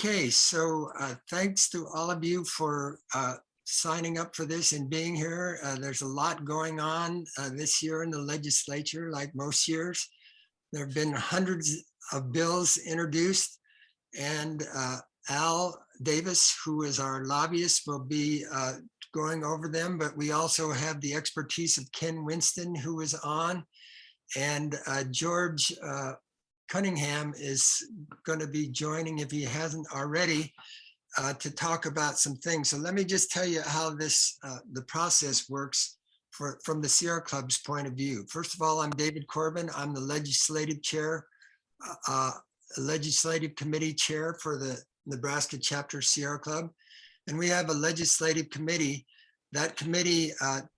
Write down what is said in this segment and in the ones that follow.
Okay, so thanks to all of you for signing up for this and being here. There's a lot going on this year in the legislature, like most years. There have been hundreds of bills introduced, and Al Davis, who is our lobbyist, will be going over them, but we also have the expertise of Ken Winston, who is on, and George Cunningham is going to be joining, if he hasn't already, to talk about some things. So let me just tell you how this the process works from the Sierra Club's point of view. First of all, I'm David Corbin. I'm the legislative chair, legislative committee chair for the Nebraska chapter Sierra Club. And we have a legislative committee. That committee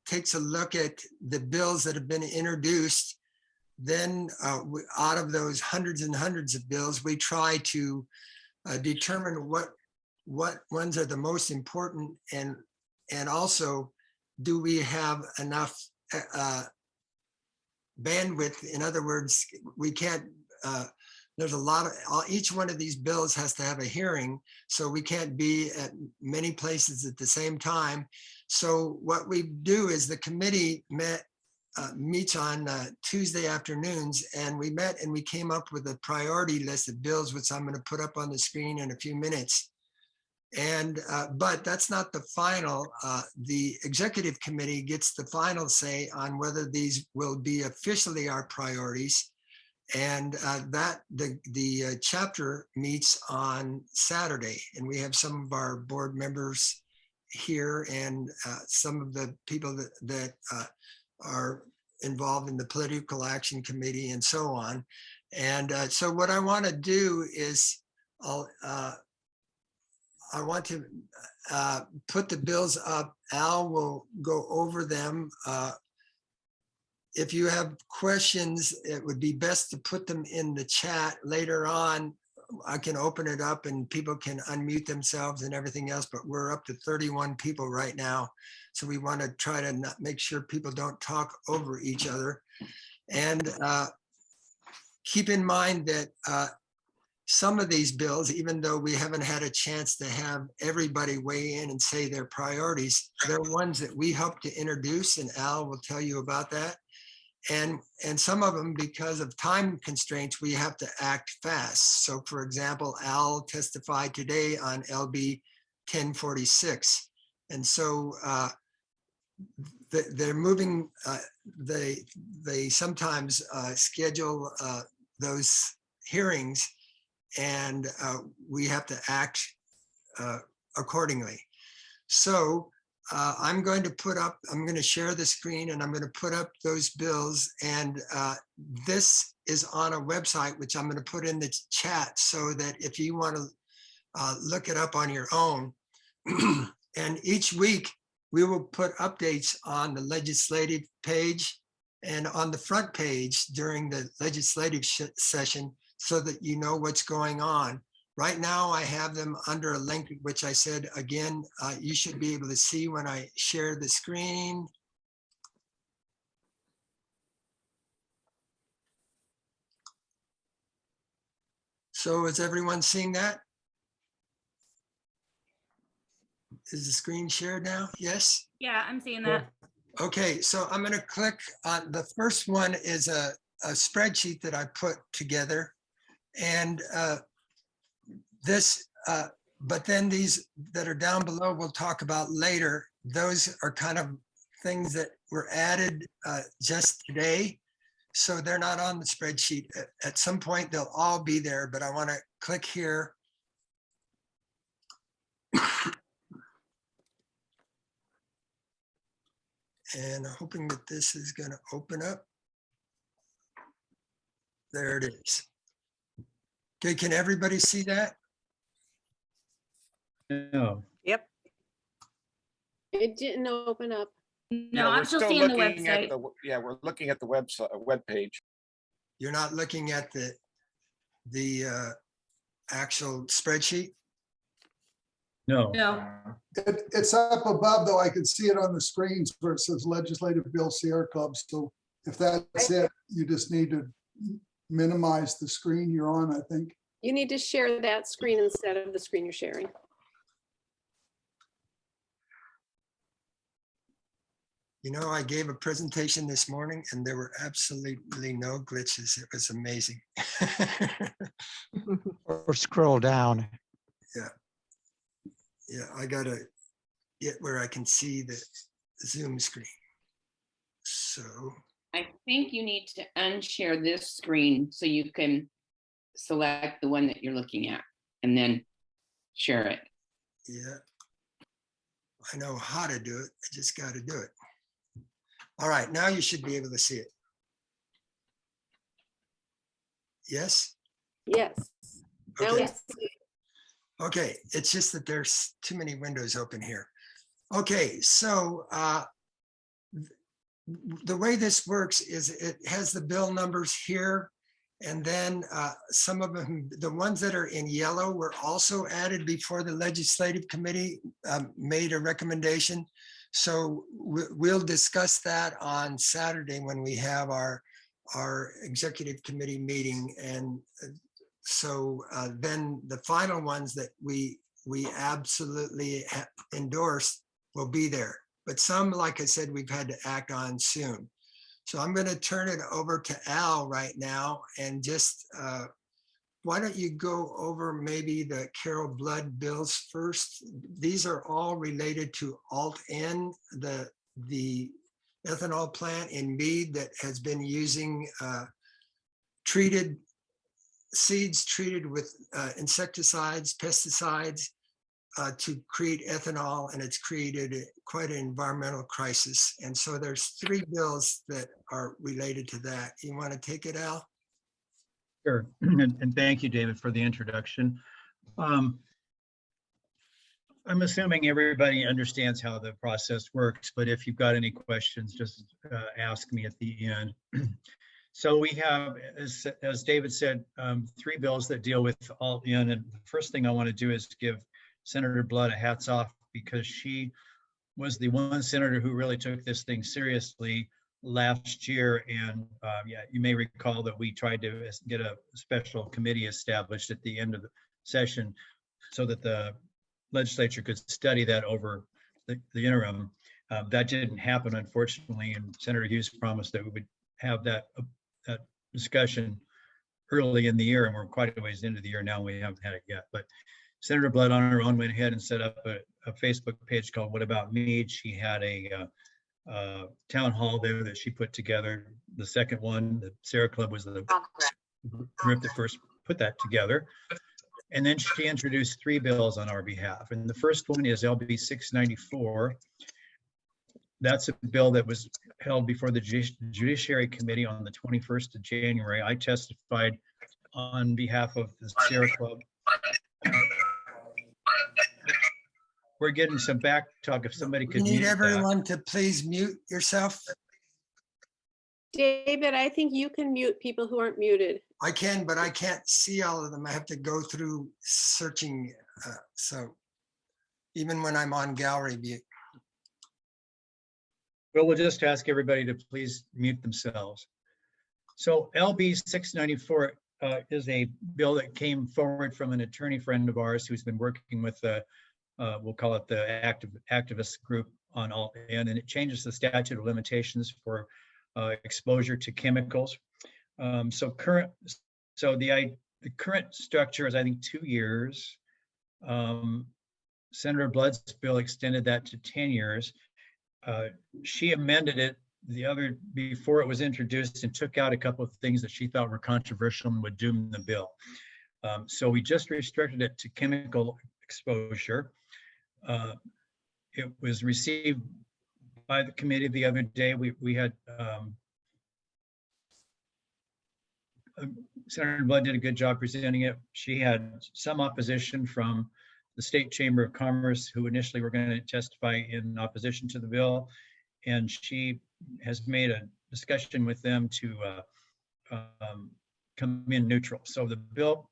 takes a look at the bills that have been introduced. Then out of those hundreds and hundreds of bills, we try to determine what ones are the most important, and also, do we have enough bandwidth? In other words, we can't, there's a lot of, each one of these bills has to have a hearing, so we can't be at many places at the same time. So what we do is the committee meets on Tuesday afternoons, and we met and we came up with a priority list of bills, which I'm going to put up on the screen in a few minutes. And but that's not the final. The executive committee gets the final say on whether these will be officially our priorities. And that the chapter meets on Saturday, and we have some of our board members here, and some of the people that are involved in the political action committee and so on. And so what I want to do is I want to put the bills up. Al will go over them. If you have questions, it would be best to put them in the chat later on. I can open it up and people can unmute themselves and everything else, but we're up to 31 people right now. So we want to try to not make sure people don't talk over each other. And keep in mind that some of these bills, even though we haven't had a chance to have everybody weigh in and say their priorities, they're ones that we hope to introduce, and Al will tell you about that. And some of them, because of time constraints, we have to act fast. So for example, Al testified today on LB 1046. And so they're moving, they sometimes schedule those hearings, and we have to act accordingly. So I'm going to share the screen, and I'm going to put up those bills. And this is on a website, which I'm going to put in the chat, so that if you want to look it up on your own. And each week we will put updates on the legislative page and on the front page during the legislative session, so that you know what's going on. Right now, I have them under a link, which I said, again, you should be able to see when I share the screen. So is everyone seeing that? Is the screen shared now? Yes? Yeah, I'm seeing that. Okay, so I'm going to click on the first one. Is a spreadsheet that I put together. And but then these that are down below we'll talk about later. Those are kind of things that were added just today. So they're not on the spreadsheet. At some point they'll all be there, but I want to click here. And hoping that this is going to open up. There it is. Okay, can everybody see that? No. Yep. It didn't open up. No, I'm still seeing the website. Yeah, we're looking at the website, web page. You're not looking at the actual spreadsheet? No. No. It's up above, though. I can see it on the screens where it says Legislative Bill Sierra Club. So if that's it, you just need to minimize the screen you're on, I think. You need to share that screen instead of the screen you're sharing. You know, I gave a presentation this morning and there were absolutely no glitches. It was amazing. Or scroll down. Yeah, I gotta get where I can see the Zoom screen. So, I think you need to unshare this screen so you can select the one that you're looking at and then share it. yeah. I know how to do it. I just got to do it. All right, now you should be able to see it. Yes? Yes. Now Okay. we see. Okay, it's just that there's too many windows open here. Okay, so the way this works is it has the bill numbers here, and then some of them, the ones that are in yellow were also added before the legislative committee made a recommendation. So we'll discuss that on Saturday when we have our executive committee meeting. And so then the final ones that we absolutely endorse will be there. But some, like I said, we've had to act on soon. So I'm going to turn it over to Al right now, and just why don't you go over maybe the Carol Blood bills first? These are all related to Alt-N, the ethanol plant in Mead that has been using treated seeds treated with insecticides, pesticides to create ethanol, and it's created quite an environmental crisis. And so there's 3 bills that are related to that. You want to take it, Al? Sure. And thank you, David, for the introduction. I'm assuming everybody understands how the process works, but if you've got any questions, just ask me at the end. So we have, as David said, 3 bills that deal with Alt-In. And the first thing I want to do is give Senator Blood a hats off, because she was the one senator who really took this thing seriously last year. And yeah, you may recall that we tried to get a special committee established at the end of the session so that the legislature could study that over the interim. That didn't happen, unfortunately, and Senator Hughes promised that we would have that discussion early in the year, and we're quite a ways into the year now. We haven't had it yet, but Senator Blood on her own went ahead and set up a Facebook page called What About Mead? She had a town hall there that she put together. The second one, the Sierra Club, was the group that first put that together. And then she introduced 3 bills on our behalf. And the first one is LB 694. That's a bill that was held before the Judiciary Committee on the 21st of January. I testified on behalf of the Sierra Club. We're getting some back talk. If somebody We could need mute that. everyone to please mute yourself. David, I think you can mute people who aren't muted. I can, but I can't see all of them. I have to go through searching. So even when I'm on gallery view. Well, we'll just ask everybody to please mute themselves. So LB 694 is a bill that came forward from an attorney friend of ours who's been working with the, we'll call it the activist group on Alt-In, and it changes the statute of limitations for exposure to chemicals. So the current structure is, I think, 2 years. Senator Blood's bill extended that to 10 years. She amended it before it was introduced and took out a couple of things that she thought were controversial and would doom the bill. So we just restricted it to chemical exposure. It was received by the committee the other day. We had Senator Blood did a good job presenting it. She had some opposition from the State Chamber of Commerce, who initially were going to testify in opposition to the bill. And she has made a discussion with them to come in neutral. So the bill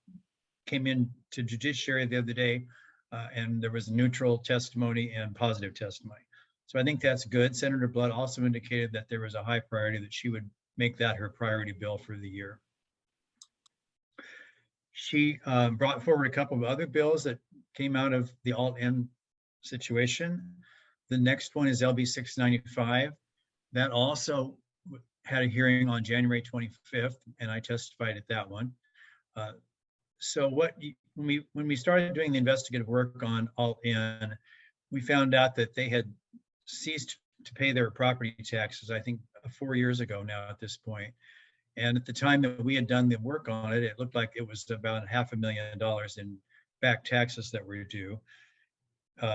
came in to Judiciary the other day, and there was neutral testimony and positive testimony. So I think that's good. Senator Blood also indicated that there was a high priority, that she would make that her priority bill for the year. She brought forward a couple of other bills that came out of the alt-N situation. The next one is LB 695. That also had a hearing on January 25th, and I testified at that one. So when we started doing the investigative work on alt-N, we found out that they had ceased to pay their property taxes, I think 4 years ago now at this point. And at the time that we had done the work on it, it looked like it was about $500,000 in back taxes that were due.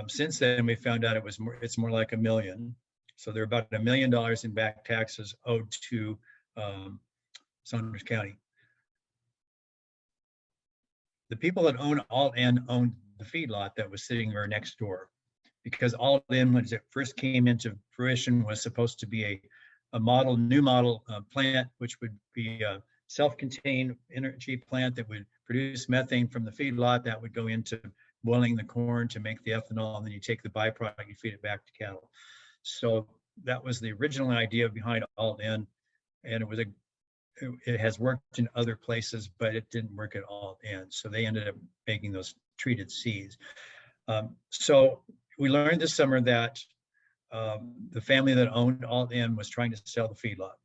Since then, we found out it's more like $1 million. So there are about $1 million in back taxes owed to Saunders County. The people that own alt-N owned the feedlot that was sitting there next door, because alt-N, when it first came into fruition, was supposed to be a new model plant, which would be a self-contained energy plant that would produce methane from the feedlot that would go into boiling the corn to make the ethanol, and then you take the byproduct, you feed it back to cattle. So that was the original idea behind alt-N, and it has worked in other places, but it didn't work at alt-N. So they ended up making those treated seeds. So we learned this summer that the family that owned alt-N was trying to sell the feedlot.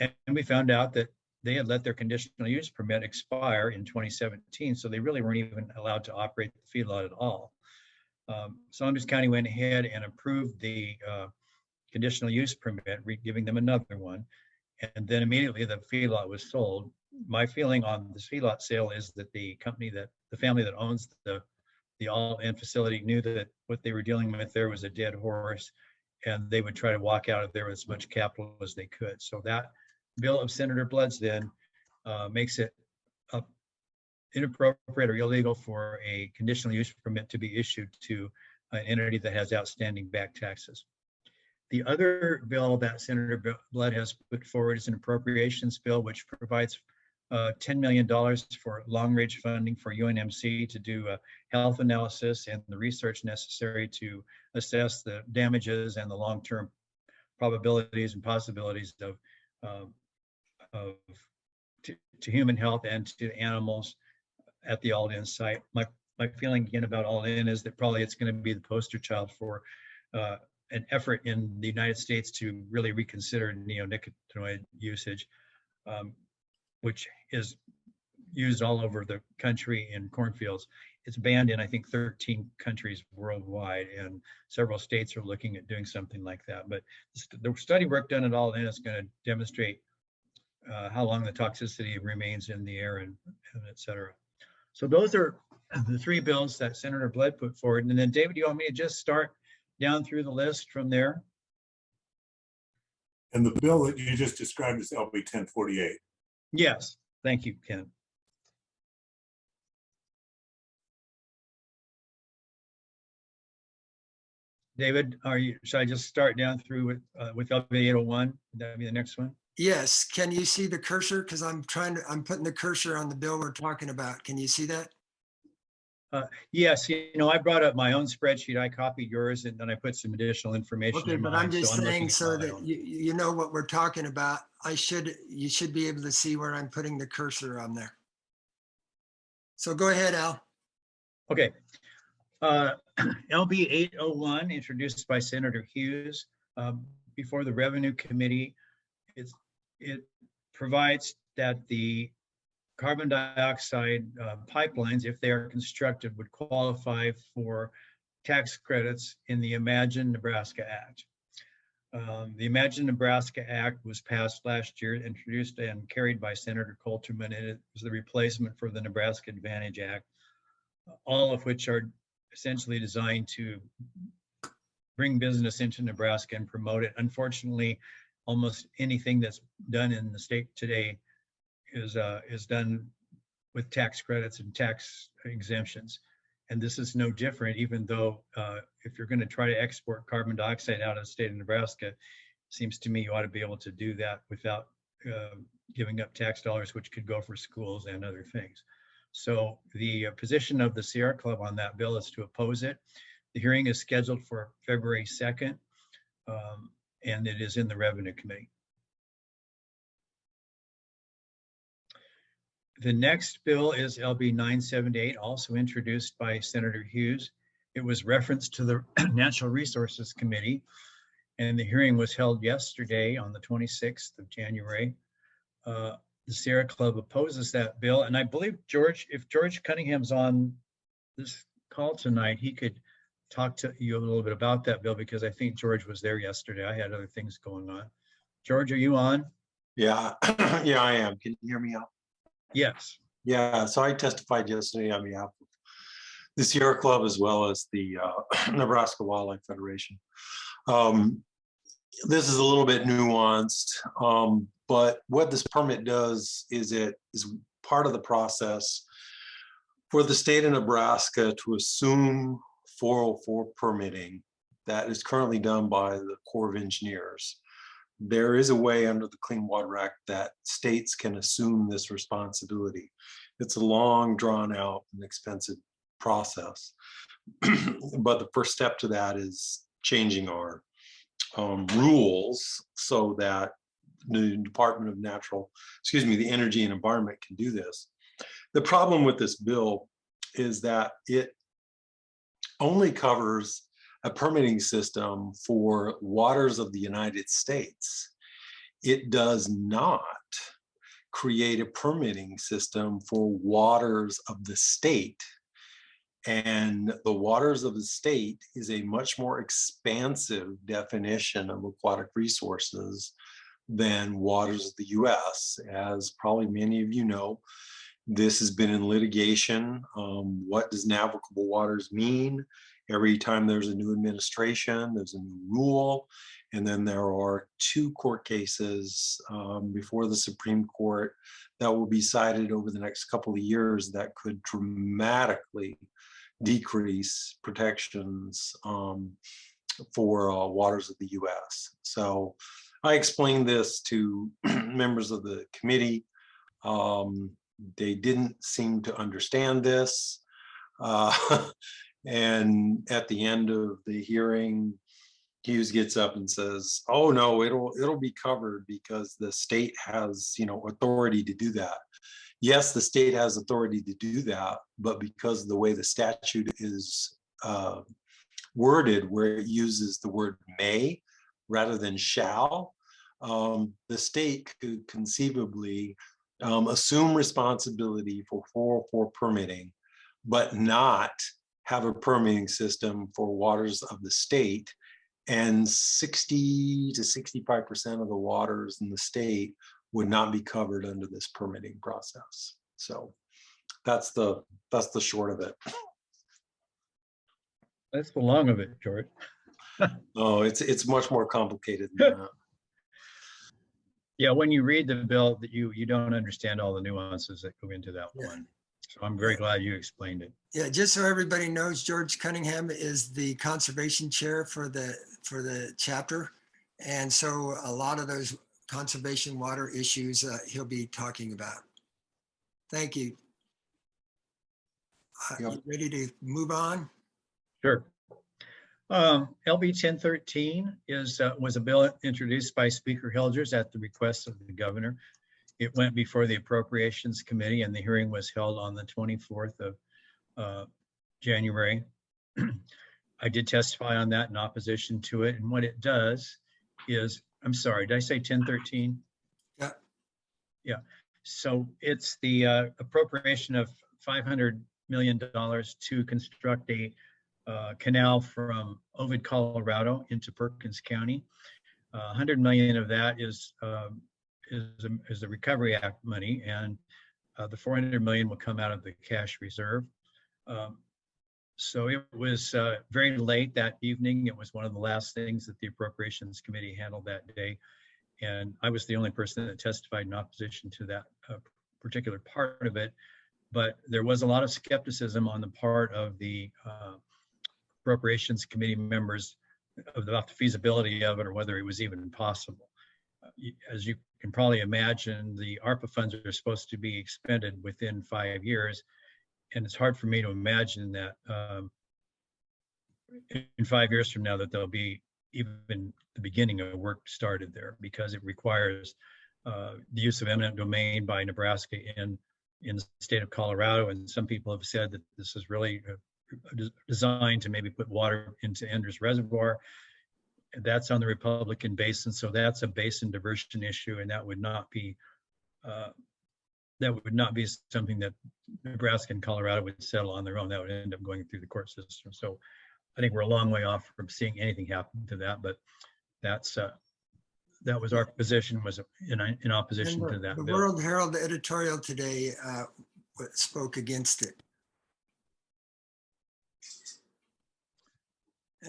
And we found out that they had let their conditional use permit expire in 2017, so they really weren't even allowed to operate the feedlot at all. Saunders County went ahead and approved the conditional use permit, giving them another one, and then immediately the feedlot was sold. My feeling on this feedlot sale is that the family that owns the alt-N facility knew that what they were dealing with there was a dead horse, and they would try to walk out of there with as much capital as they could. So that bill of Senator Blood's then makes it inappropriate or illegal for a conditional use permit to be issued to an entity that has outstanding back taxes. The other bill that Senator Blood has put forward is an appropriations bill, which provides $10 million for long-range funding for UNMC to do a health analysis and the research necessary to assess the damages and the long-term probabilities and possibilities to human health and to animals at the alt-N site. My feeling again about alt-N is that probably it's going to be the poster child for an effort in the United States to really reconsider neonicotinoid usage, which is used all over the country in cornfields. It's banned in, I think, 13 countries worldwide, and several states are looking at doing something like that. But the study work done at alt-N is going to demonstrate how long the toxicity remains in the air and et cetera. So those are the three bills that Senator Blood put forward. And then David, you want me to just start down through the list from there? And the bill that you just described is LB 1048. Yes, thank you, Ken. David, should I just start down through with LB 801? Would that be the next one? Yes, can you see the cursor? Because I'm putting the cursor on the bill we're talking about. Can you see that? Yes, I brought up my own spreadsheet. I copied yours and then I put some additional information Okay, in but mine. I'm just saying looking at so my that own. you know what we're talking about. You should be able to see where I'm putting the cursor on there. So go ahead, Al. Okay. LB 801, introduced by Senator Hughes before the Revenue Committee. It provides that the carbon dioxide pipelines, if they are constructed, would qualify for tax credits in the Imagine Nebraska Act. The Imagine Nebraska Act was passed last year, introduced and carried by Senator Coulterman, and it was the replacement for the Nebraska Advantage Act, all of which are essentially designed to bring business into Nebraska and promote it. Unfortunately, almost anything that's done in the state today is done with tax credits and tax exemptions. And this is no different, even though if you're going to try to export carbon dioxide out of the state of Nebraska, it seems to me you ought to be able to do that without giving up tax dollars, which could go for schools and other things. So the position of the Sierra Club on that bill is to oppose it. The hearing is scheduled for February 2nd, and it is in the Revenue Committee. The next bill is LB 978, also introduced by Senator Hughes. It was referenced to the Natural Resources Committee, and the hearing was held yesterday on the 26th of January. The Sierra Club opposes that bill, and I believe George, if George Cunningham's on this call tonight, he could talk to you a little bit about that bill, because I think George was there yesterday. I had other things going on. George, are you on? Yeah, yeah, I am. Can you hear me out? Yes. Yeah, so I testified yesterday on behalf of the Sierra Club as well as the Nebraska Wildlife Federation. This is a little bit nuanced, but what this permit does is it is part of the process for the state of Nebraska to assume 404 permitting that is currently done by the Corps of Engineers. There is a way under the Clean Water Act that states can assume this responsibility. It's a long, drawn out and expensive process. But the first step to that is changing our rules so that the Department of the Energy and Environment can do this. The problem with this bill is that it only covers a permitting system for waters of the United States. It does not create a permitting system for waters of the state. And the waters of the state is a much more expansive definition of aquatic resources than waters of the US. As probably many of you know, this has been in litigation. What does navigable waters mean? Every time there's a new administration, there's a new rule. And then there are 2 court cases before the Supreme Court that will be cited over the next couple of years that could dramatically decrease protections for waters of the US. So I explained this to members of the committee. They didn't seem to understand this. And at the end of the hearing, Hughes gets up and says, "Oh no, it'll be covered because the state has, authority to do that." Yes, the state has authority to do that, but because of the way the statute is worded, where it uses the word may rather than shall, the state could conceivably assume responsibility for 404 permitting, but not have a permitting system for waters of the state. And 60 to 65% of the waters in the state would not be covered under this permitting process. So that's the short of it. That's the long of it, George. No, it's much more complicated than that. Yeah, when you read the bill, that you don't understand all the nuances that go into that one. So I'm very glad you explained it. Yeah, just so everybody knows, George Cunningham is the conservation chair for the chapter. And so a lot of those conservation water issues he'll be talking about. Thank you. Yep. You ready to move on? Sure. LB 1013 was a bill introduced by Speaker Hilgers at the request of the governor. It went before the Appropriations Committee, and the hearing was held on the 24th of January. I did testify on that in opposition to it. And what it does is, I'm sorry, did I say 1013? Yeah. Yeah. So it's the appropriation of $500 million to construct a canal from Ovid, Colorado into Perkins County. 100 million of that is the Recovery Act money, and the 400 million will come out of the cash reserve. So it was very late that evening. It was one of the last things that the Appropriations Committee handled that day. And I was the only person that testified in opposition to that particular part of it. But there was a lot of skepticism on the part of the Appropriations Committee members about the feasibility of it, or whether it was even possible. As you can probably imagine, the ARPA funds are supposed to be expended within 5 years. And it's hard for me to imagine that in 5 years from now that there'll be even the beginning of work started there, because it requires the use of eminent domain by Nebraska in in the state of Colorado. And some people have said that this is really designed to maybe put water into Enders Reservoir. That's on the Republican basin, so that's a basin diversion issue, and that would not be something that Nebraska and Colorado would settle on their own. That would end up going through the court system. So I think we're a long way off from seeing anything happen to that, but that's that was our position, was in opposition to that The bill. World Herald editorial today spoke against it.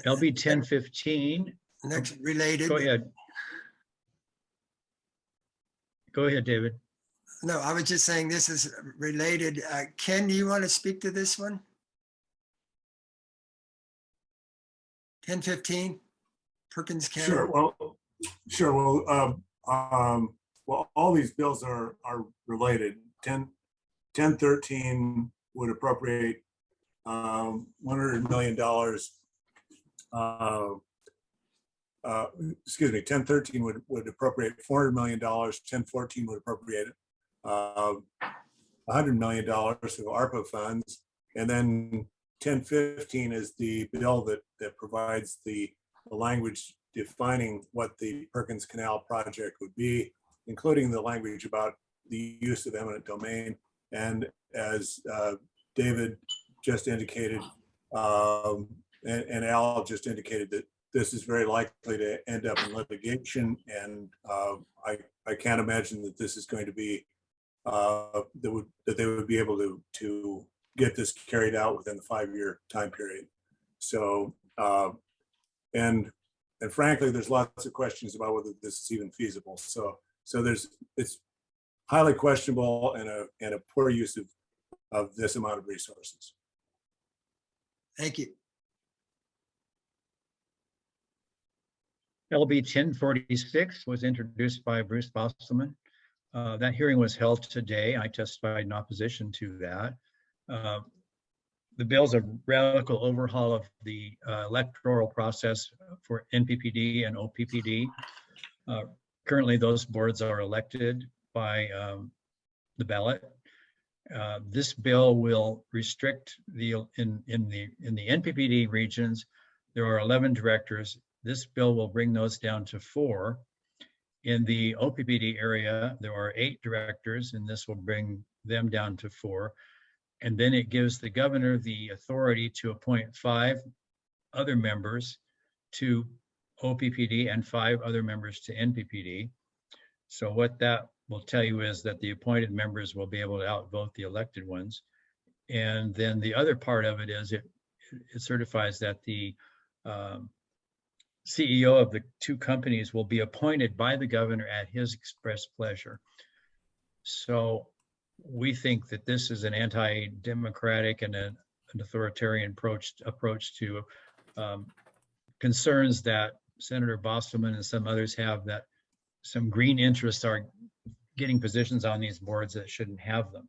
LB 1015. Next, related. Go ahead. Go ahead, David. No, I was just saying this is related. Ken, do you want to speak to this one? 1015, Perkins County. Sure. Well, all these bills are related. 1013 would appropriate $100 million. 1013 would appropriate $400 million. 1014 would appropriate $100 million of ARPA funds, and then 1015 is the bill that provides the language defining what the Perkins Canal project would be, including the language about the use of eminent domain. And as David just indicated, and Al just indicated, that this is very likely to end up in litigation, and I can't imagine that this is going to be that they would be able to get this carried out within the 5-year time period. So and frankly, there's lots of questions about whether this is even feasible. So it's highly questionable and a poor use of this amount of resources. Thank you. LB 1046 was introduced by Bruce Bostelman. That hearing was held today. I testified in opposition to that. The bill is a radical overhaul of the electoral process for NPPD and OPPD. Currently, those boards are elected by the ballot. This bill will restrict in the NPPD regions. There are 11 directors. This bill will bring those down to 4. In the OPPD area, there are 8 directors, and this will bring them down to 4. And then it gives the governor the authority to appoint 5 other members to OPPD and 5 other members to NPPD. So what that will tell you is that the appointed members will be able to outvote the elected ones. And then the other part of it is it certifies that the CEO of the 2 companies will be appointed by the governor at his express pleasure. So we think that this is an anti-democratic and an authoritarian approach to concerns that Senator Bostelman and some others have, that some green interests are getting positions on these boards that shouldn't have them.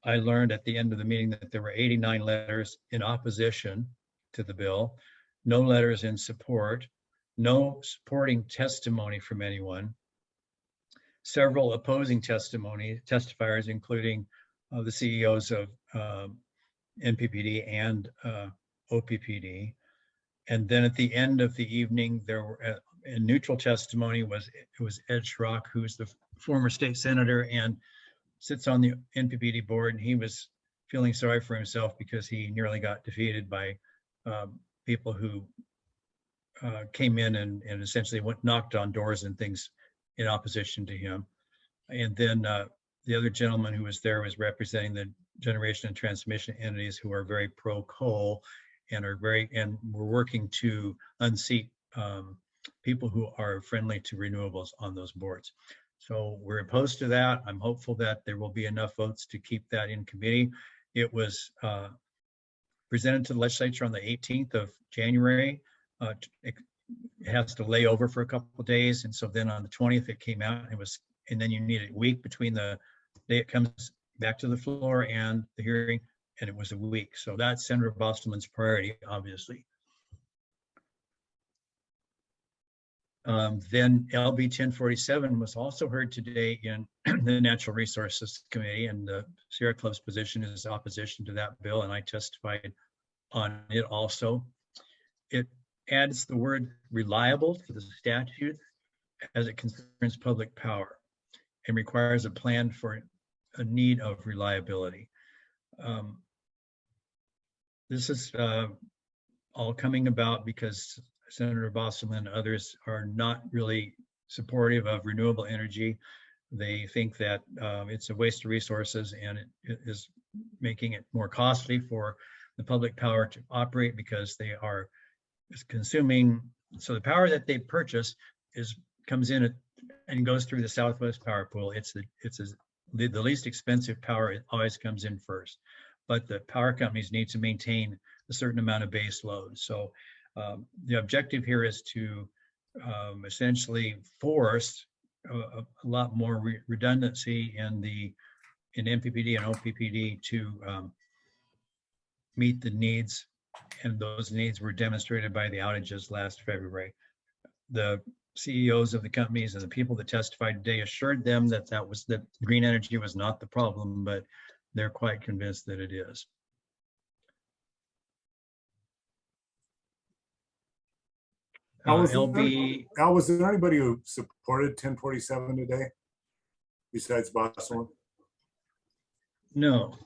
I learned at the end of the meeting that there were 89 letters in opposition to the bill, no letters in support, no supporting testimony from anyone, several opposing testifiers, including the CEOs of NPPD and OPPD. And then at the end of the evening, there were a neutral testimony was Ed Schrock, who's the former state senator and sits on the NPPD board. And he was feeling sorry for himself because he nearly got defeated by people who came in and essentially knocked on doors and things in opposition to him. And then the other gentleman who was there was representing the generation and transmission entities who are very pro-coal and we're working to unseat people who are friendly to renewables on those boards. So we're opposed to that. I'm hopeful that there will be enough votes to keep that in committee. It was presented to the legislature on the 18th of January. It has to lay over for a couple of days. And so then on the 20th, it came out, and then you need a week between the day it comes back to the floor and the hearing, and it was a week. So that's Senator Bostelman's priority, obviously. Then LB 1047 was also heard today in the Natural Resources Committee, and the Sierra Club's position is opposition to that bill, and I testified on it also. It adds the word reliable to the statute as it concerns public power and requires a plan for a need of reliability. This is all coming about because Senator Bosselman and others are not really supportive of renewable energy. They think that it's a waste of resources, and it is making it more costly for the public power to operate because they are consuming. So the power that they purchase comes in and goes through the Southwest Power Pool. It's the least expensive power. It always comes in first, but the power companies need to maintain a certain amount of base load. So the objective here is to essentially force a lot more redundancy in MPPD and OPPD to meet the needs, and those needs were demonstrated by the outages last February. The CEOs of the companies and the people that testified today assured them that green energy was not the problem, but they're quite convinced that it is. Al, was there anybody who supported 1047 today besides Bosselman? No.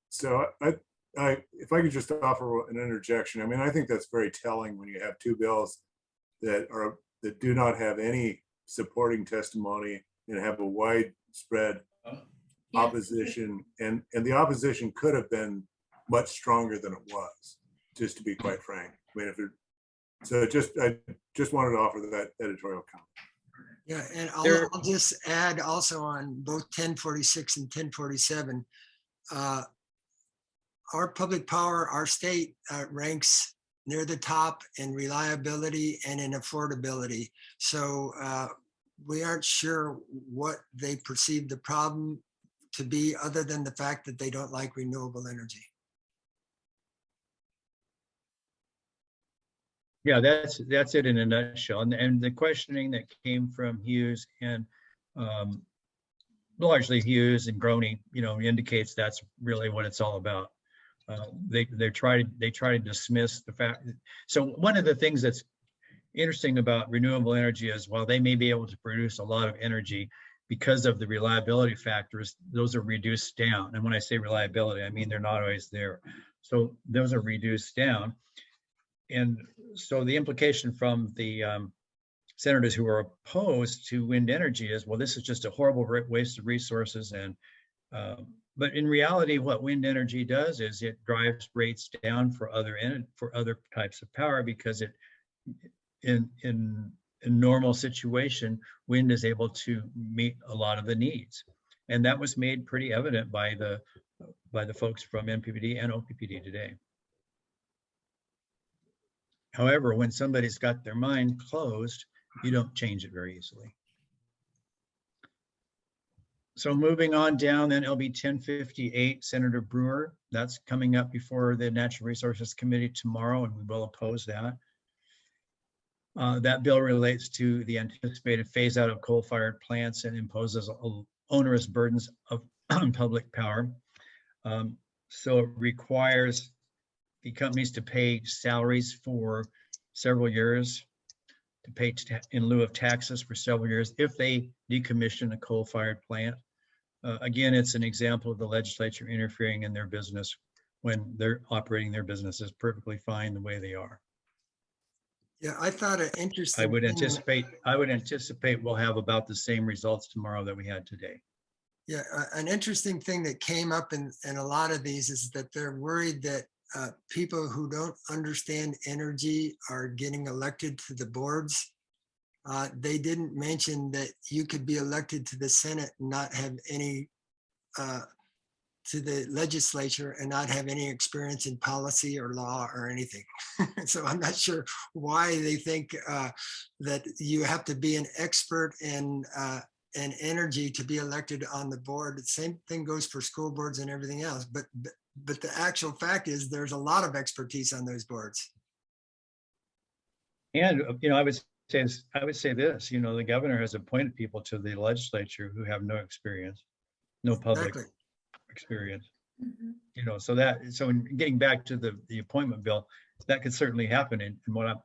So if I could just offer an interjection, I mean, I think that's very telling when you have two bills that do not have any supporting testimony and have a widespread opposition, and the opposition could have been much stronger than it was, just to be quite frank. I mean, I just wanted to offer that editorial comment. Yeah, and I'll just add also on both 1046 and 1047, our public power, our state ranks near the top in reliability and in affordability. So we aren't sure what they perceive the problem to be, other than the fact that they don't like renewable energy. Yeah, that's it in a nutshell. And the questioning that came from Hughes and largely Hughes and Groney, indicates that's really what it's all about. They try to dismiss the fact. So one of the things that's interesting about renewable energy is, while they may be able to produce a lot of energy, because of the reliability factors, those are reduced down. And when I say reliability, I mean they're not always there. So those are reduced down. And so the implication from the senators who are opposed to wind energy is, well, this is just a horrible waste of resources. And but in reality, what wind energy does is it drives rates down for other types of power, because in normal situation, wind is able to meet a lot of the needs. And that was made pretty evident by the folks from MPPD and OPPD today. However, when somebody's got their mind closed, you don't change it very easily. So moving on down, then LB 1058, Senator Brewer, that's coming up before the Natural Resources Committee tomorrow, and we will oppose that. That bill relates to the anticipated phase out of coal-fired plants and imposes onerous burdens of public power. So it requires the companies to pay salaries for several years, to pay in lieu of taxes for several years if they decommission a coal-fired plant. Again, it's an example of the legislature interfering in their business when they're operating their businesses perfectly fine the way they are. Yeah, I thought it interesting. I would anticipate we'll have about the same results tomorrow that we had today. Yeah, an interesting thing that came up in a lot of these is that they're worried that people who don't understand energy are getting elected to the boards. They didn't mention that you could be elected to the Senate and not have any, to the legislature and not have any experience in policy or law or anything. So I'm not sure why they think that you have to be an expert in energy to be elected on the board. The same thing goes for school boards and everything else. But the actual fact is there's a lot of expertise on those boards. And, I would say this, the governor has appointed people to the legislature who have no experience, no public Exactly. experience. Mhm. So in getting back to the appointment bill, that could certainly happen. And what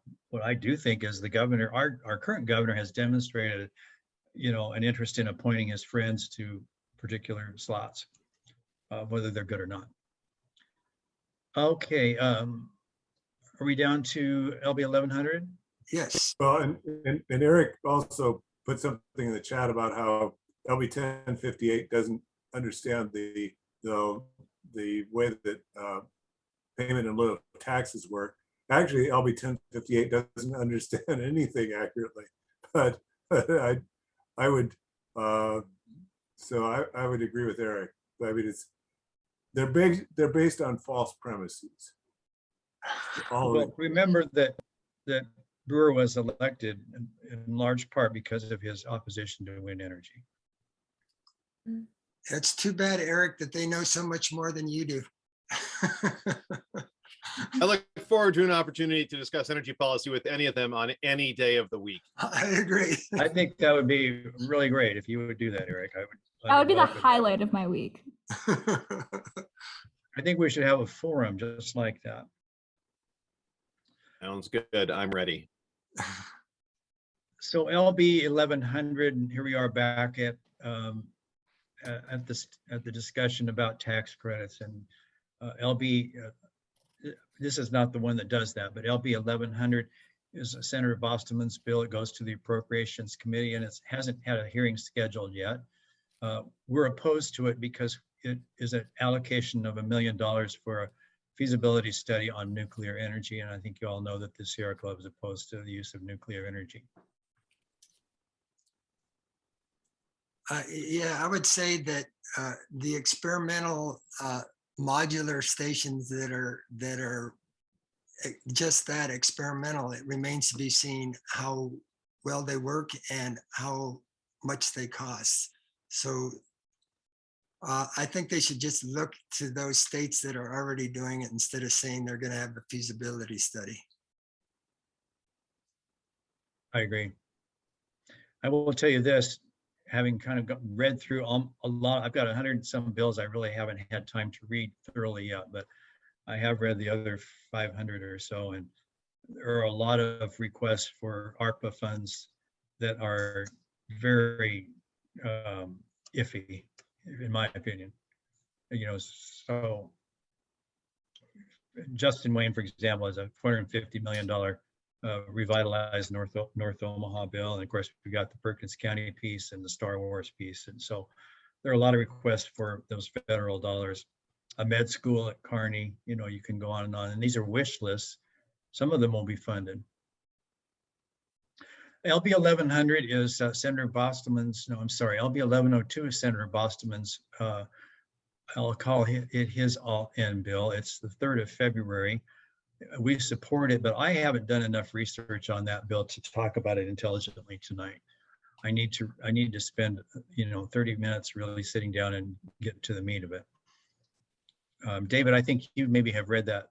I do think is the governor, our current governor has demonstrated, an interest in appointing his friends to particular slots, whether they're good or not. Okay, are we down to LB 1100? Yes. Well, and Eric also put something in the chat about how LB 1058 doesn't understand the way that payment in lieu of taxes work. Actually, LB 1058 doesn't understand anything accurately, but I would I would agree with Eric. I mean, they're based on false premises. Well, remember that Brewer was elected in large part because of his opposition to wind energy. It's too bad, Eric, that they know so much more than you do. I look forward to an opportunity to discuss energy policy with any of them on any day of the week. I agree. I think that would be really great if you would do that, Eric. That would be the welcome that. highlight of my week. I think we should have a forum just like that. Sounds good. I'm ready. So LB 1100, and here we are back at the discussion about tax credits, and LB. This is not the one that does that, but LB 1100 is Senator Bostman's bill. It goes to the Appropriations Committee, and it hasn't had a hearing scheduled yet. We're opposed to it because it is an allocation of $1 million for a feasibility study on nuclear energy, and I think you all know that the Sierra Club is opposed to the use of nuclear energy. Yeah, I would say that the experimental modular stations that are just that, experimental, it remains to be seen how well they work and how much they cost. So I think they should just look to those states that are already doing it instead of saying they're going to have a feasibility study. I agree. I will tell you this, having kind of read through a lot, I've got 100 and some bills I really haven't had time to read thoroughly yet, but I have read the other 500 or so, and there are a lot of requests for ARPA funds that are very iffy, in my opinion. So Justin Wayne, for example, has a $450 million revitalized North Omaha bill. And of course, we got the Perkins County piece and the Star Wars piece. And so there are a lot of requests for those federal dollars. A med school at Kearney, you can go on. And these are wish lists. Some of them will be funded. LB 1100 is Senator Bostman's, LB 1102 is Senator Bostman's, I'll call it his all-in bill. It's the 3rd of February. We support it, but I haven't done enough research on that bill to talk about it intelligently tonight. I need to spend 30 minutes really sitting down and get to the meat of it. David, I think you maybe have read that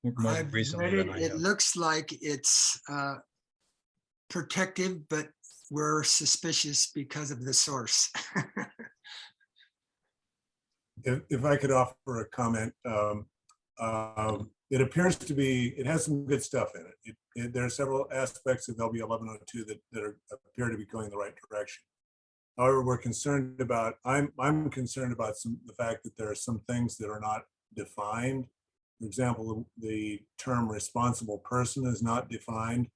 more I've recently read than I it. It have. looks like it's protective, but we're suspicious because of the source. If I could offer a comment, it appears to be, it has some good stuff in it. There are several aspects of LB 1102 that appear to be going in the right direction. However, we're concerned about, I'm concerned about the fact that there are some things that are not defined. For example, the term responsible person is not defined.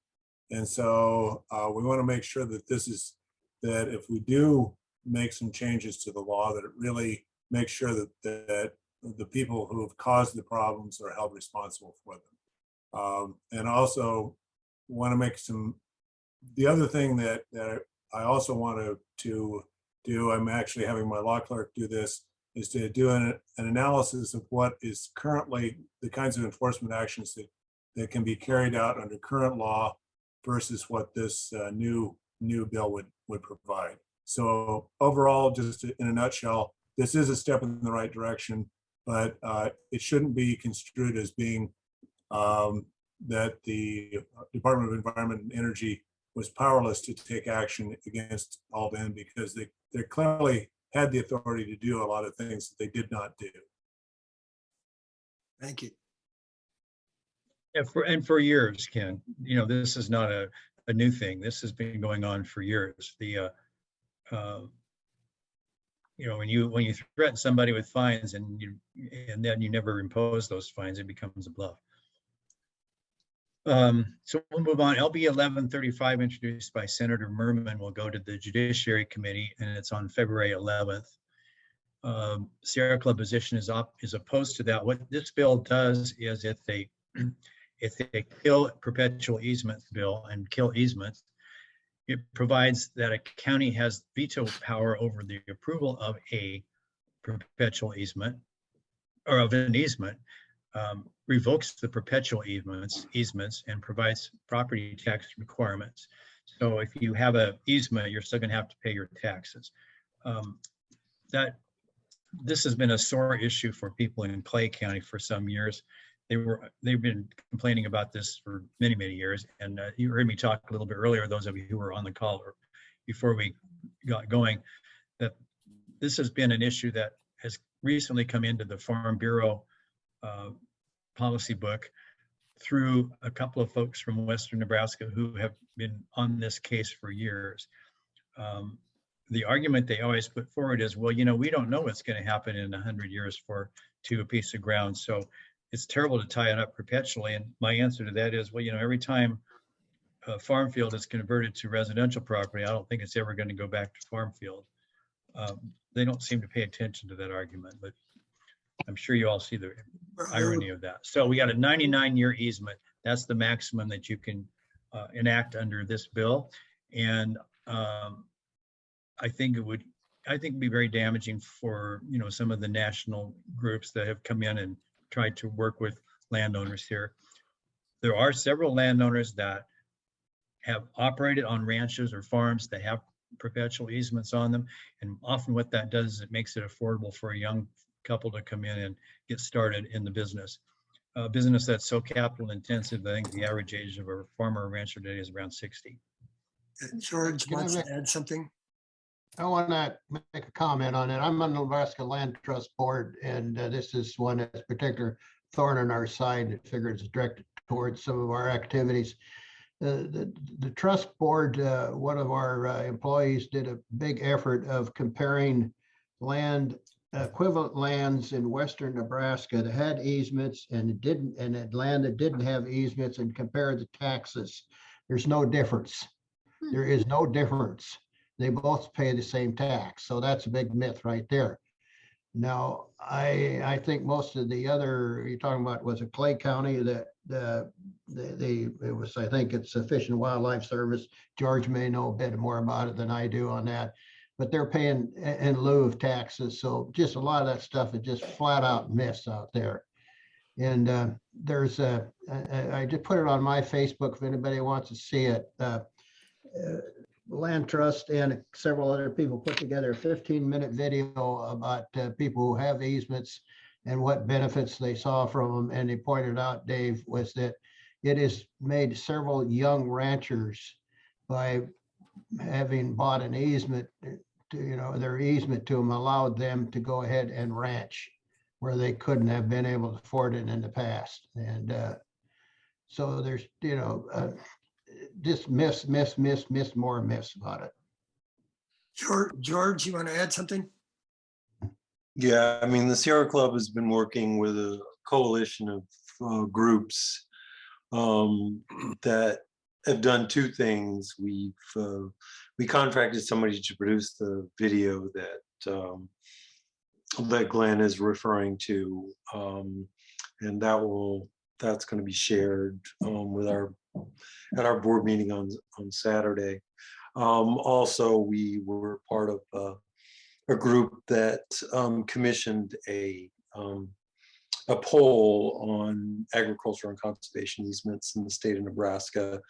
And so we want to make sure that that if we do make some changes to the law, that it really makes sure that the people who have caused the problems are held responsible for them. And also want to make the other thing that I also want to do, I'm actually having my law clerk do this, is to do an analysis of what is currently the kinds of enforcement actions that can be carried out under current law versus what this new bill would provide. So overall, just in a nutshell, this is a step in the right direction, but it shouldn't be construed as being that the Department of Environment and Energy was powerless to take action against Alden because they clearly had the authority to do a lot of things that they did not do. Thank you. Yeah, for years, Ken, this is not a new thing. This has been going on for years. When you threaten somebody with fines and then you never impose those fines, it becomes a bluff. So we'll move on. LB 1135, introduced by Senator Merman, will go to the Judiciary Committee, and it's on February 11th. Sierra Club position is opposed to that. What this bill does is if they kill perpetual easements bill and kill easements, it provides that a county has veto power over the approval of a perpetual easement or of an easement, revokes the perpetual easements and provides property tax requirements. So if you have an easement, you're still going to have to pay your taxes. This has been a sore issue for people in Clay County for some years. They've been complaining about this for many, many years. And you heard me talk a little bit earlier, those of you who were on the call or before we got going, that this has been an issue that has recently come into the Farm Bureau policy book through a couple of folks from Western Nebraska who have been on this case for years. The argument they always put forward is, well, we don't know what's going to happen in 100 years to a piece of ground. So it's terrible to tie it up perpetually. And my answer to that is, well, every time a farm field is converted to residential property, I don't think it's ever going to go back to farm field. They don't seem to pay attention to that argument, but I'm sure you all see the irony of that. So we got a 99-year easement. That's the maximum that you can enact under this bill. And I think it'd be very damaging for, some of the national groups that have come in and tried to work with landowners here. There are several landowners that have operated on ranches or farms that have perpetual easements on them. And often what that does is it makes it affordable for a young couple to come in and get started in the business. A business that's so capital intensive, I think the average age of a farmer or rancher today is around 60. George wants to add something. I want to make a comment on it. I'm on the Nebraska Land Trust Board, and this is one that's particular thorn in our side. It figures it's directed towards some of our activities. The trust board, one of our employees did a big effort of comparing equivalent lands in Western Nebraska that had easements and land that didn't have easements, and compare the taxes. There's no difference. There is no difference. They both pay the same tax. So that's a big myth right there. Now, I think most of the other, you're talking about was a Clay County that it was, I think it's a Fish and Wildlife Service. George may know a bit more about it than I do on that, but they're paying in lieu of taxes. So just a lot of that stuff is just flat out myths out there. And I just put it on my Facebook if anybody wants to see it. Land Trust and several other people put together a 15-minute video about people who have easements and what benefits they saw from them. And they pointed out, Dave, was that it has made several young ranchers, by having bought an easement, their easement to them allowed them to go ahead and ranch where they couldn't have been able to afford it in the past. And so there's, just miss more myths about it. George, you want to add something? Yeah, I mean, the Sierra Club has been working with a coalition of groups that have done two things. We contracted somebody to produce the video that Glenn is referring to, and that's going to be shared at our board meeting on Saturday. Also, we were part of a group that commissioned a poll on agriculture and conservation easements in the state of Nebraska.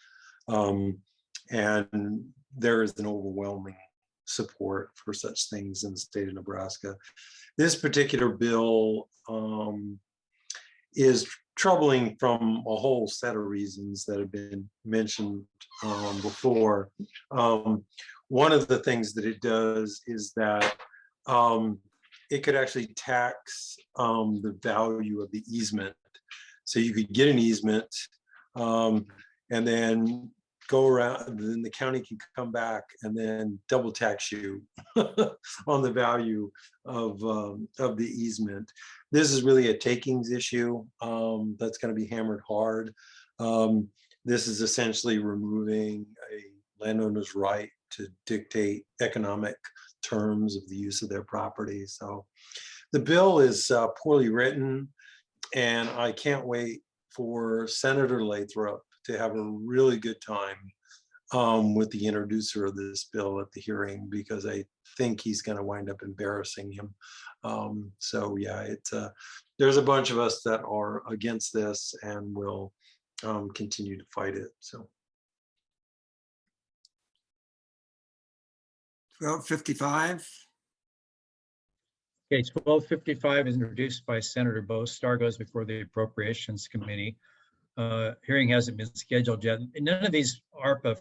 And there is an overwhelming support for such things in the state of Nebraska. This particular bill is troubling from a whole set of reasons that have been mentioned before. One of the things that it does is that it could actually tax the value of the easement. So you could get an easement and then go around, then the county can come back and then double tax you on the value of the easement. This is really a takings issue that's going to be hammered hard. This is essentially removing a landowner's right to dictate economic terms of the use of their property. So the bill is poorly written, and I can't wait for Senator Lathrop to have a really good time with the introducer of this bill at the hearing, because I think he's going to wind up embarrassing him. So yeah, there's a bunch of us that are against this and will continue to fight it. So 1255. Okay, 1255 is introduced by Senator Bostar, goes before the Appropriations Committee. Hearing hasn't been scheduled yet. None of these ARPA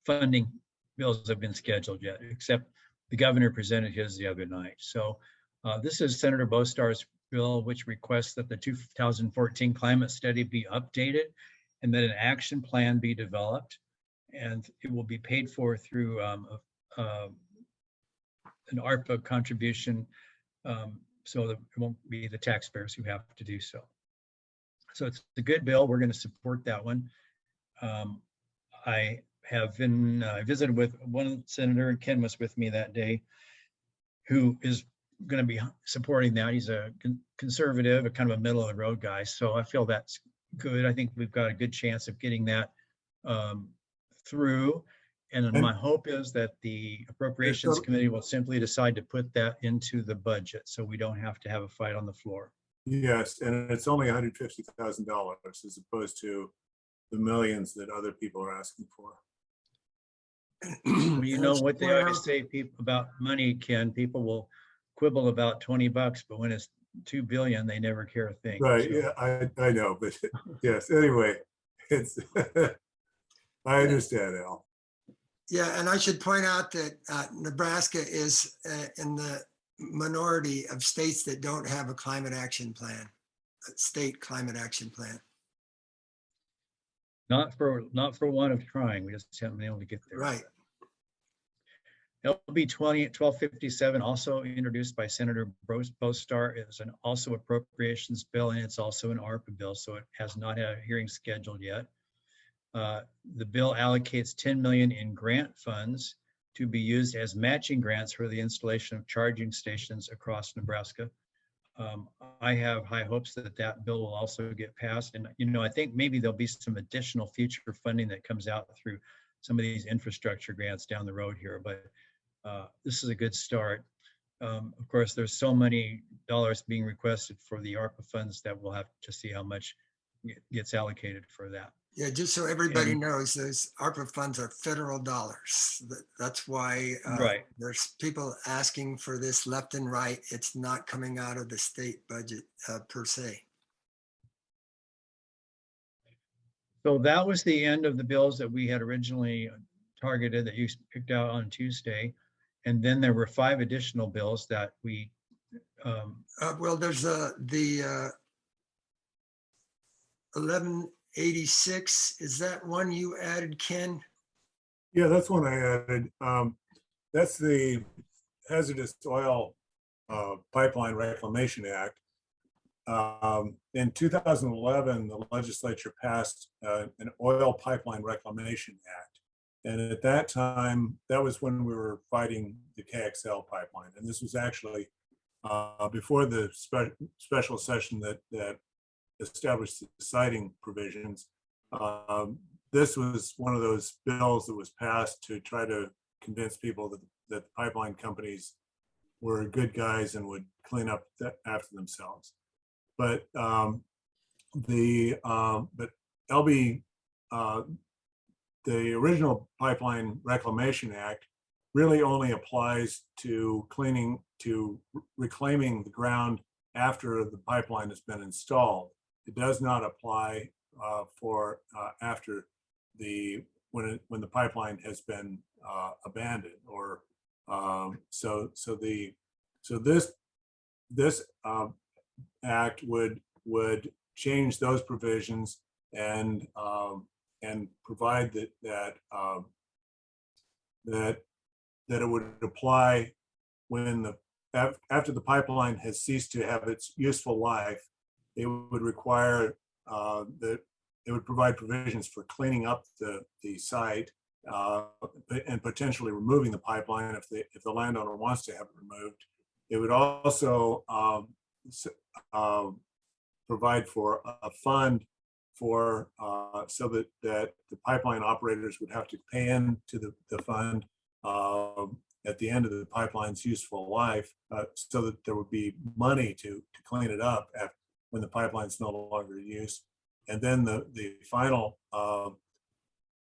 funding bills have been scheduled yet, except the governor presented his the other night. So this is Senator Bostar's bill, which requests that the 2014 climate study be updated and that an action plan be developed, and it will be paid for through an ARPA contribution, so that it won't be the taxpayers who have to do so. So it's a good bill. We're going to support that one. I have been visited with one senator, and Ken was with me that day, who is going to be supporting that. He's a conservative, a kind of a middle of the road guy. So I feel that's good. I think we've got a good chance of getting that through. And my hope is that the Appropriations Committee will simply decide to put that into the budget, so we don't have to have a fight on the floor. Yes, and it's only $150,000 as opposed to the millions that other people are asking for. Well, you know what they always say about money, Ken, people will quibble about $20, but when it's 2 billion, they never care a thing. Right, So. yeah, I know, but yes, anyway, it's, I understand, Al. Yeah, and I should point out that Nebraska is in the minority of states that don't have a climate action plan, a state climate action plan. Not for want of trying. We just haven't been able to get there. Right. LB 1257, also introduced by Senator Bostar, is an also appropriations bill, and it's also an ARPA bill, so it has not had a hearing scheduled yet. The bill allocates 10 million in grant funds to be used as matching grants for the installation of charging stations across Nebraska. I have high hopes that that bill will also get passed. And, you know, I think maybe there'll be some additional future funding that comes out through some of these infrastructure grants down the road here, but this is a good start. Of course, there's so many dollars being requested for the ARPA funds that we'll have to see how much gets allocated for that. Yeah, just so everybody knows, those ARPA funds are federal dollars. That's why right. There's people asking for this left and right. It's not coming out of the state budget per se. So that was the end of the bills that we had originally targeted that you picked out on Tuesday. And then there were 5 additional bills that we. Well, there's the 1186. Is that one you added, Ken? Yeah, that's one I added. That's the Hazardous Oil Pipeline Reclamation Act. In 2011, the legislature passed an Oil Pipeline Reclamation Act. And at that time, that was when we were fighting the KXL pipeline. And this was actually before the special session that established the siting provisions. This was one of those bills that was passed to try to convince people that the pipeline companies were good guys and would clean up after themselves. But the original Pipeline Reclamation Act really only applies to reclaiming the ground after the pipeline has been installed. It does not apply for after when the pipeline has been abandoned or so this act would change those provisions and provide that it would apply when after the pipeline has ceased to have its useful life. It would require that it would provide provisions for cleaning up the site and potentially removing the pipeline if the landowner wants to have it removed. It would also provide for a fund for so that the pipeline operators would have to pay into the fund at the end of the pipeline's useful life, so that there would be money to clean it up when the pipeline's no longer in use. And then the final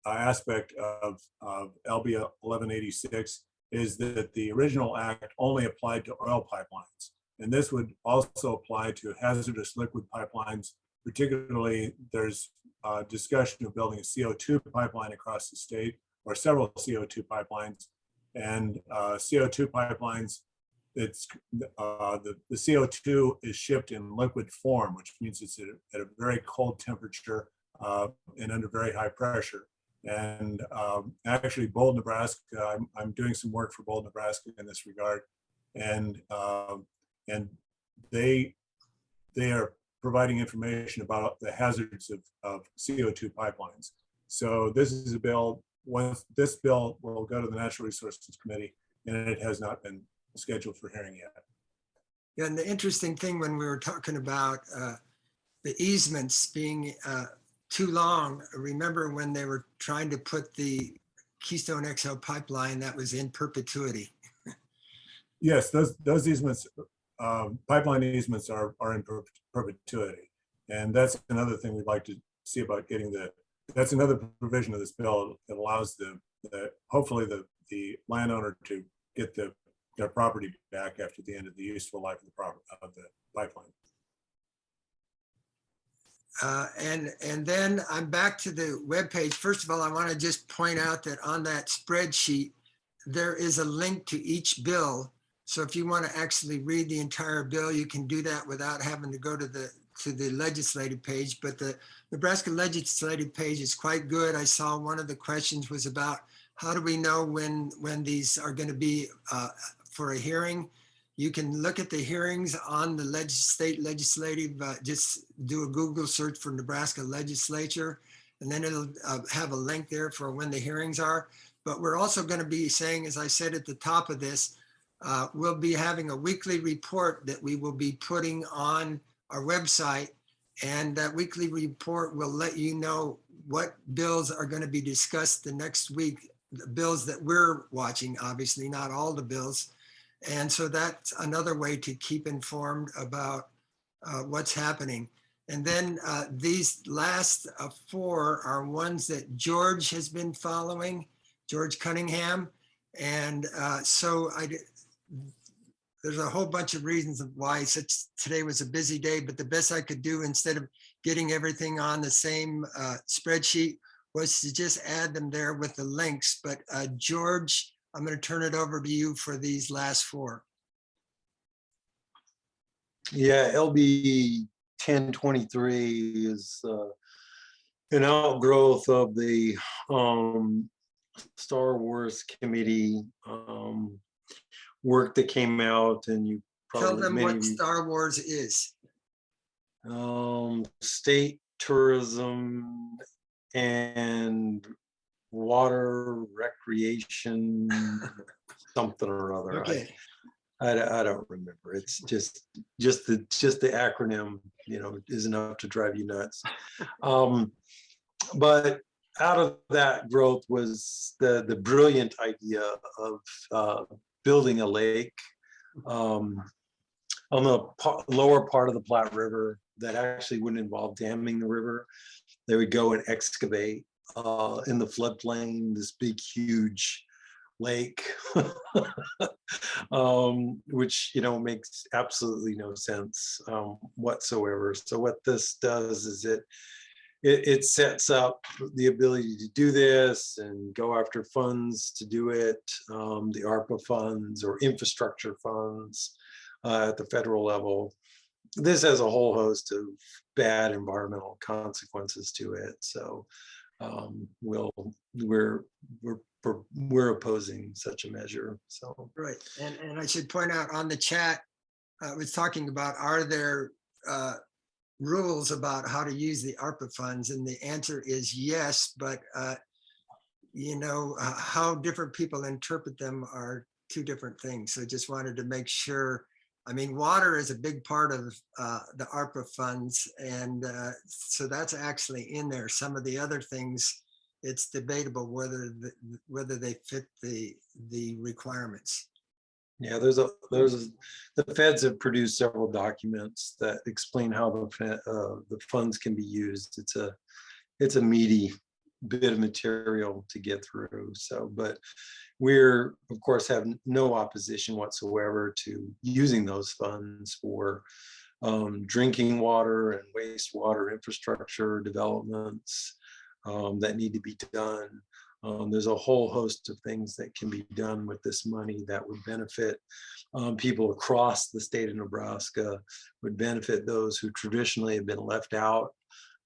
aspect of LB 1186 is that the original act only applied to oil pipelines. And this would also apply to hazardous liquid pipelines. Particularly, there's discussion of building a CO2 pipeline across the state, or several CO2 pipelines. And CO2 pipelines, it's the CO2 is shipped in liquid form, which means it's at a very cold temperature and under very high pressure. And actually, Bold, Nebraska, I'm doing some work for Bold, Nebraska in this regard, and they are providing information about the hazards of CO2 pipelines. So this is a bill. Once this bill will go to the Natural Resources Committee, and it has not been scheduled for hearing yet. Yeah, and the interesting thing when we were talking about the easements being too long, remember when they were trying to put the Keystone XL pipeline, that was in perpetuity. Yes, those easements, pipeline easements are in perpetuity. And that's another thing we'd like to see about getting that's another provision of this bill that allows hopefully the landowner to get their property back after the end of the useful life of the pipeline. And then I'm back to the webpage. First of all, I want to just point out that on that spreadsheet, there is a link to each bill. So if you want to actually read the entire bill, you can do that without having to go to the legislative page. But the Nebraska legislative page is quite good. I saw one of the questions was about how do we know when these are going to be for a hearing. You can look at the hearings on the state legislative, just do a Google search for Nebraska legislature, and then it'll have a link there for when the hearings are. But we're also going to be saying, as I said at the top of this, we'll be having a weekly report that we will be putting on our website. And that weekly report will let you know what bills are going to be discussed the next week, the bills that we're watching, obviously not all the bills. And so that's another way to keep informed about what's happening. And then these last four are ones that George has been following, George Cunningham. And so there's a whole bunch of reasons of why today was a busy day, but the best I could do instead of getting everything on the same spreadsheet was to just add them there with the links. But George, I'm going to turn it over to you for these last four. Yeah, LB 1023 is an outgrowth of the Star Wars committee work that came out, and you probably Tell them what Star Wars is. State tourism and water recreation, something or other. Okay. I don't remember. It's just the acronym, is enough to drive you nuts. But out of that growth was the brilliant idea of building a lake on the lower part of the Platte River that actually wouldn't involve damming the river. They would go and excavate in the floodplain this big, huge lake, which, makes absolutely no sense whatsoever. So what this does is it sets up the ability to do this and go after funds to do it, the ARPA funds or infrastructure funds at the federal level. This has a whole host of bad environmental consequences to it. So we're opposing such a measure. So Right, and I should point out on the chat, I was talking about, are there rules about how to use the ARPA funds? And the answer is yes, but how different people interpret them are two different things. So just wanted to make sure. I mean, water is a big part of the ARPA funds, and so that's actually in there. Some of the other things, it's debatable whether they fit the requirements. yeah, the feds have produced several documents that explain how the funds can be used. It's a meaty bit of material to get through. So, but we're of course have no opposition whatsoever to using those funds for drinking water and wastewater infrastructure developments that need to be done. There's a whole host of things that can be done with this money that would benefit people across the state of Nebraska, would benefit those who traditionally have been left out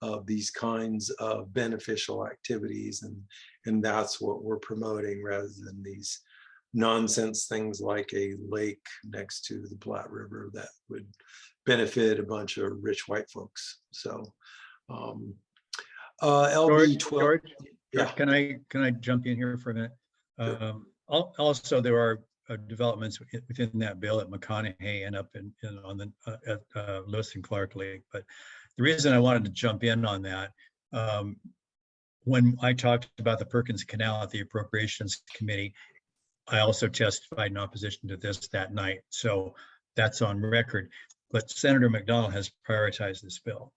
of these kinds of beneficial activities. And that's what we're promoting, rather than these nonsense things like a lake next to the Platte River that would benefit a bunch of rich white folks. So LB 12. George, Yeah. Can I jump in here for a minute? Sure. Also, there are developments within that bill at McConaughey and up on the at Lewis and Clark Lake. But the reason I wanted to jump in on that, when I talked about the Perkins Canal at the Appropriations Committee, I also testified in opposition to this that night. So that's on record. But Senator McDonald has prioritized this bill.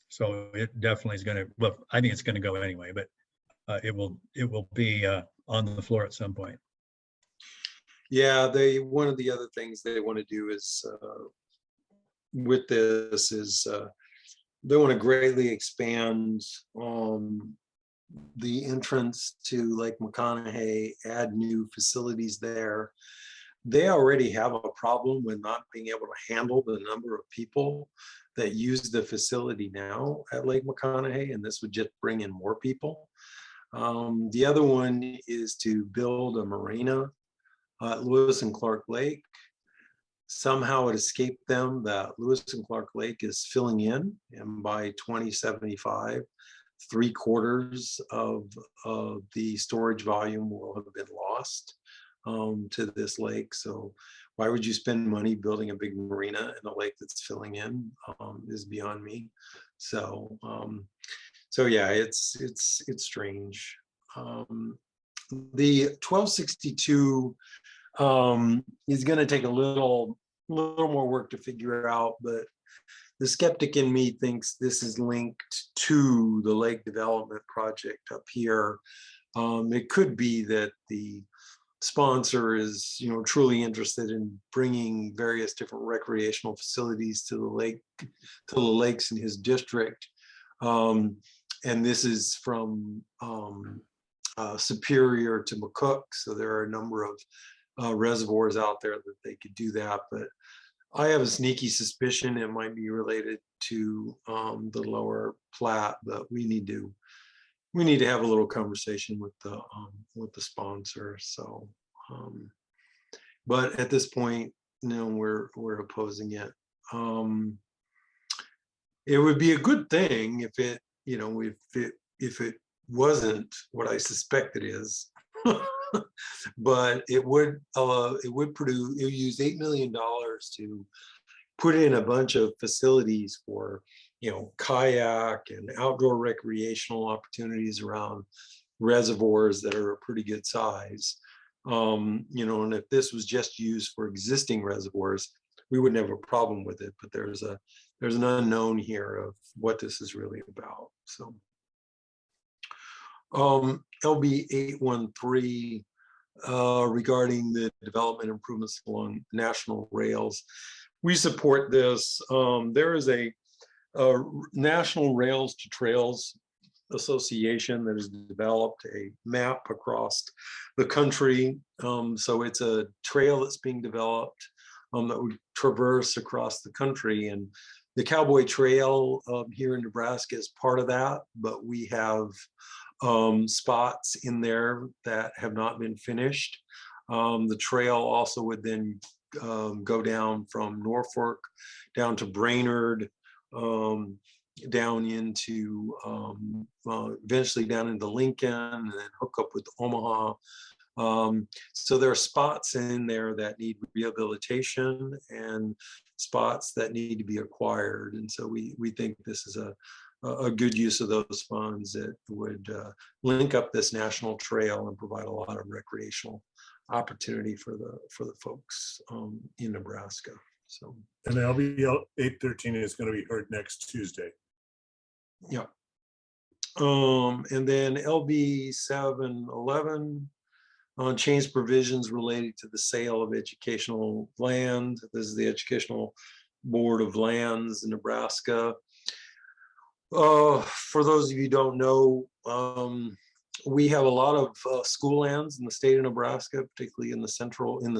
So it definitely is going to, well, I think it's going to go anyway, but it will be on the floor at some point. Yeah, one of the other things they want to do is with this is they want to greatly expand the entrance to Lake McConaughey, add new facilities there. They already have a problem with not being able to handle the number of people that use the facility now at Lake McConaughey, and this would just bring in more people. The other one is to build a marina at Lewis and Clark Lake. Somehow it escaped them that Lewis and Clark Lake is filling in, and by 2075, 3/4 of the storage volume will have been lost to this lake. So why would you spend money building a big marina in a lake that's filling in is beyond me. So so yeah, it's strange. The 1262 is going to take a little more work to figure out, but the skeptic in me thinks this is linked to the lake development project up here. It could be that the sponsor is, truly interested in bringing various different recreational facilities to the lakes in his district. And this is from Superior to McCook. So there are a number of reservoirs out there that they could do that. But I have a sneaky suspicion it might be related to the lower Platte, but we need to have a little conversation with the sponsor. So, but at this point, we're opposing it. It would be a good thing if it, if it wasn't what I suspect it is. But it would use $8 million to put in a bunch of facilities for, kayak and outdoor recreational opportunities around reservoirs that are a pretty good size. And if this was just used for existing reservoirs, we wouldn't have a problem with it. But there's an unknown here of what this is really about. So LB 813, regarding the development improvements along national rails. We support this. There is a National Rails to Trails Association that has developed a map across the country. So it's a trail that's being developed that would traverse across the country. And the Cowboy Trail here in Nebraska is part of that, but we have spots in there that have not been finished. The trail also would then go down from Norfolk down to Brainerd, down into eventually down into Lincoln, and then hook up with Omaha. So there are spots in there that need rehabilitation and spots that need to be acquired. And so we think this is a good use of those funds that would link up this national trail and provide a lot of recreational opportunity for the folks in Nebraska. So, And the LBL 813 is going to be heard next Tuesday. yeah. And then LB 711 change provisions related to the sale of educational land. This is the Educational Board of Lands in Nebraska. For those of you who don't know, we have a lot of school lands in the state of Nebraska, particularly in the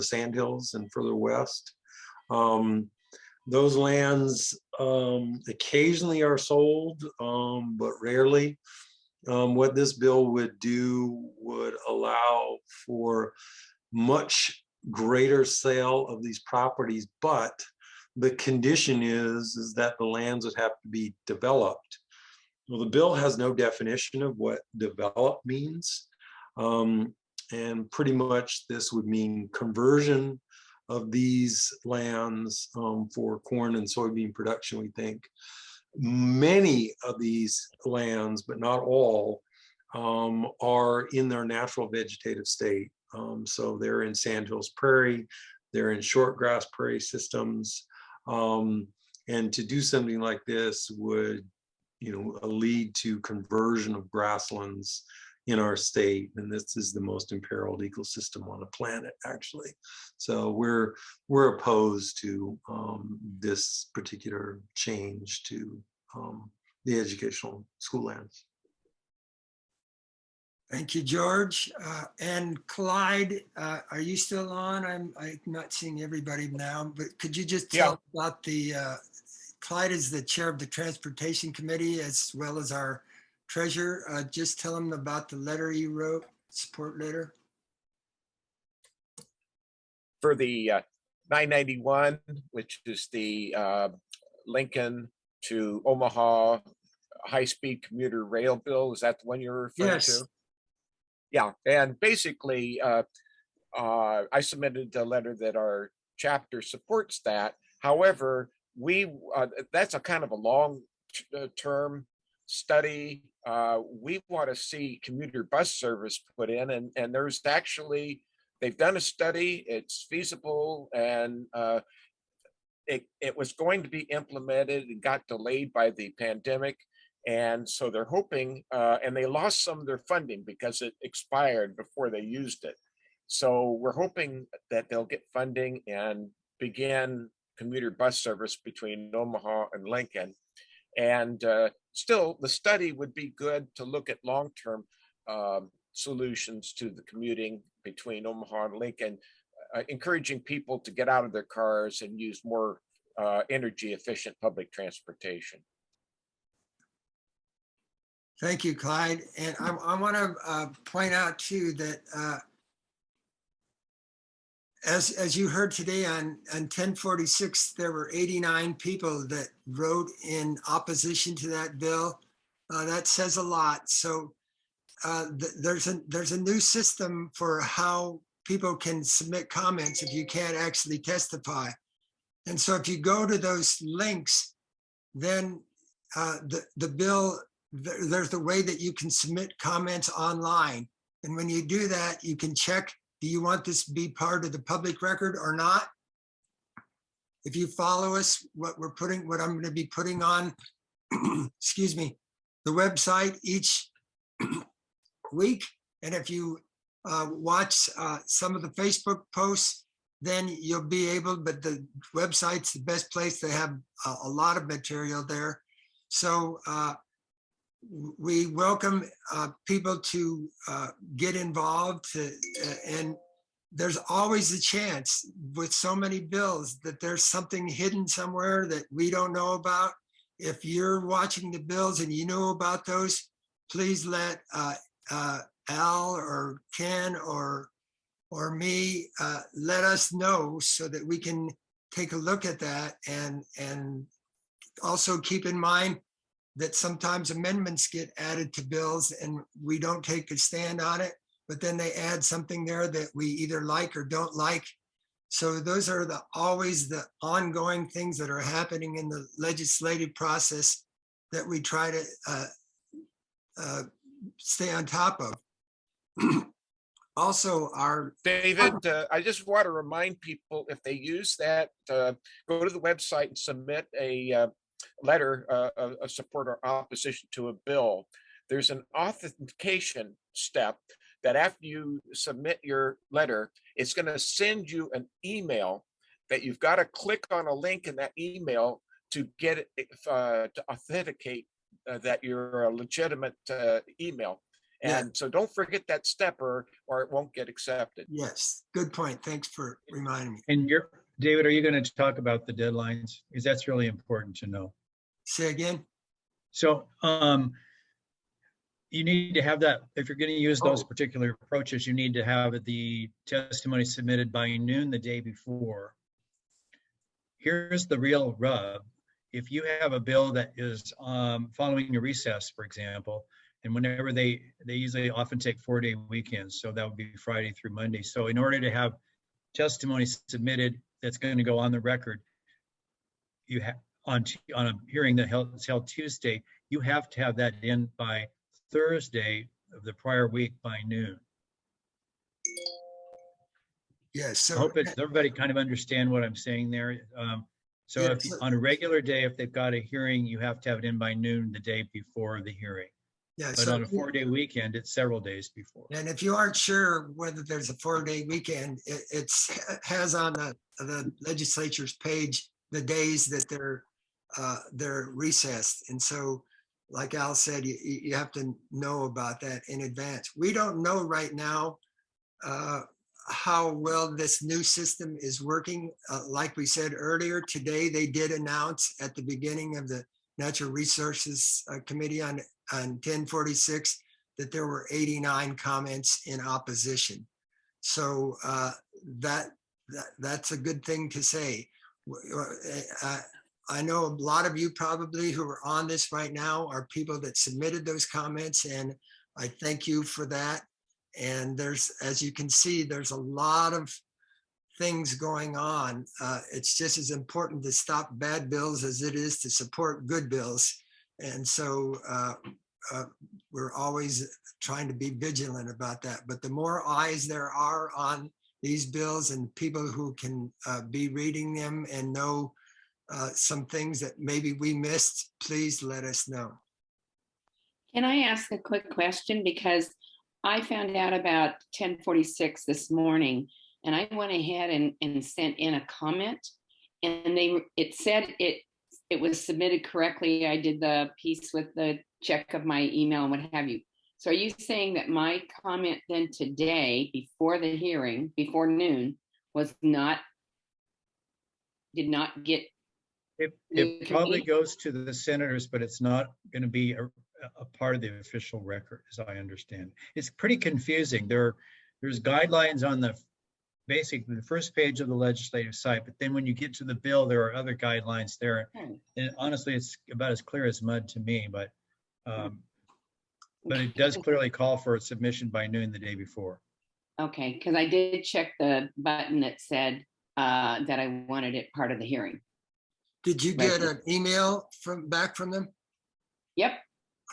Sandhills and further west. Those lands occasionally are sold, but rarely. What this bill would do would allow for much greater sale of these properties, but the condition is that the lands would have to be developed. Well, the bill has no definition of what develop means. And pretty much this would mean conversion of these lands for corn and soybean production, we think. Many of these lands, but not all, are in their natural vegetative state. So they're in Sandhills Prairie, they're in shortgrass prairie systems. And to do something like this would, lead to conversion of grasslands in our state, and this is the most imperiled ecosystem on the planet, actually. So we're opposed to this particular change to the educational school lands. Thank you, George. And Clyde, are you still on? I'm not seeing everybody now, but could you just tell about the, Clyde is the chair of the Transportation Committee as well as our treasurer. Just tell him about the letter you wrote, support letter. For the 991, which is the Lincoln to Omaha high-speed commuter rail bill, is that the one you're referring to? Yeah, and basically, I submitted a letter that our chapter supports that. However, that's a kind of a long-term study. We want to see commuter bus service put in, and there's actually, they've done a study, it's feasible, and it was going to be implemented and got delayed by the pandemic. And so they're hoping, and they lost some of their funding because it expired before they used it. So we're hoping that they'll get funding and begin commuter bus service between Omaha and Lincoln. And still, the study would be good to look at long-term solutions to the commuting between Omaha and Lincoln, encouraging people to get out of their cars and use more energy efficient public transportation. Thank you, Clyde. And I want to point out too that as you heard today on 1046, there were 89 people that wrote in opposition to that bill. That says a lot. So there's a new system for how people can submit comments if you can't actually testify. And so if you go to those links, then the bill, there's the way that you can submit comments online. And when you do that, you can check, do you want this to be part of the public record or not? If you follow us, what I'm going to be putting on, excuse me, the website each week. And if you watch some of the Facebook posts, then you'll be able, but the website's the best place. They have a lot of material there. So we welcome people to get involved and there's always a chance with so many bills that there's something hidden somewhere that we don't know about. If you're watching the bills and you know about those, please let Al or Ken or me let us know so that we can take a look at that and also keep in mind that sometimes amendments get added to bills and we don't take a stand on it, but then they add something there that we either like or don't like. So those are always the ongoing things that are happening in the legislative process that we try to stay on top of. Also, our David, I just want to remind people, if they use that, go to the website and submit a letter of support or opposition to a bill. There's an authentication step that after you submit your letter, it's going to send you an email that you've got to click on a link in that email to get it to authenticate that you're a legitimate email. And so don't forget that step or it won't get accepted. Yes, good point. Thanks for reminding me. And David, are you going to talk about the deadlines? Because that's really important to know. Say again? So you need to have that, if you're going to use those particular approaches, you need to have the testimony submitted by noon the day before. Here's the real rub. If you have a bill that is following a recess, for example, and whenever they usually often take 4-day weekends, so that would be Friday through Monday. So in order to have testimony submitted that's going to go on the record, you have on a hearing that is held Tuesday, you have to have that in by Thursday of the prior week by noon. Yes. So I hope everybody kind of understand what I'm saying there. So if on a regular day, if they've got a hearing, you have to have it in by noon the day before the hearing. Yeah, but on a 4-day weekend, it's several days before. And if you aren't sure whether there's a 4-day weekend, it has on the legislature's page the days that they're recessed. And so, like Al said, you have to know about that in advance. We don't know right now how well this new system is working. Like we said earlier, today they did announce at the beginning of the Natural Resources Committee on 1046 that there were 89 comments in opposition. So that's a good thing to say. I know a lot of you probably who are on this right now are people that submitted those comments, and I thank you for that. And there's, as you can see, there's a lot of things going on. It's just as important to stop bad bills as it is to support good bills. And so we're always trying to be vigilant about that. But the more eyes there are on these bills and people who can be reading them and know some things that maybe we missed, please let us know. Can I ask a quick question? Because I found out about 1046 this morning, and I went ahead and sent in a comment, and it said it was submitted correctly. I did the piece with the check of my email and what have you. So are you saying that my comment then today, before the hearing, before noon, did not get? It probably goes to the senators, but it's not going to be a part of the official record, as I understand. It's pretty confusing. There's guidelines on basically the first page of the legislative site, but then when you get to the bill, there are other guidelines there. And honestly, it's about as clear as mud to me, but it does clearly call for a submission by noon the day before. Okay, because I did check the button that said that I wanted it part of the hearing. Did you get an email back from them? Yep.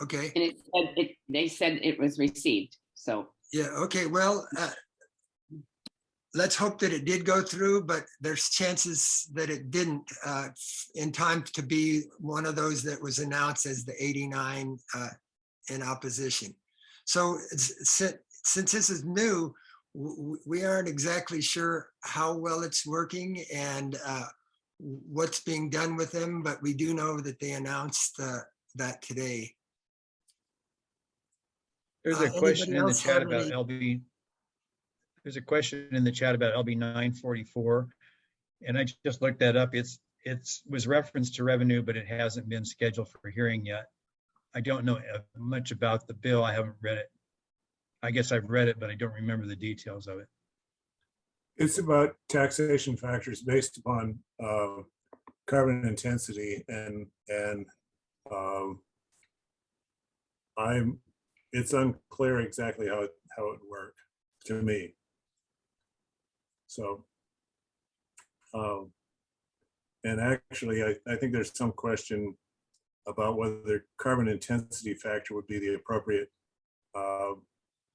Okay. And they said it was received. So yeah. Okay. Well, let's hope that it did go through, but there's chances that it didn't in time to be one of those that was announced as the 89 in opposition. So since this is new, we aren't exactly sure how well it's working and what's being done with them, but we do know that they announced that today. There's a question in the else chat have about any- LB. There's a question in the chat about LB 944. And I just looked that up. It was referenced to revenue, but it hasn't been scheduled for hearing yet. I don't know much about the bill. I haven't read it. I guess I've read it, but I don't remember the details of it. It's about taxation factors based upon carbon intensity and it's unclear exactly how it would work to me. So, and actually, I think there's some question about whether carbon intensity factor would be the appropriate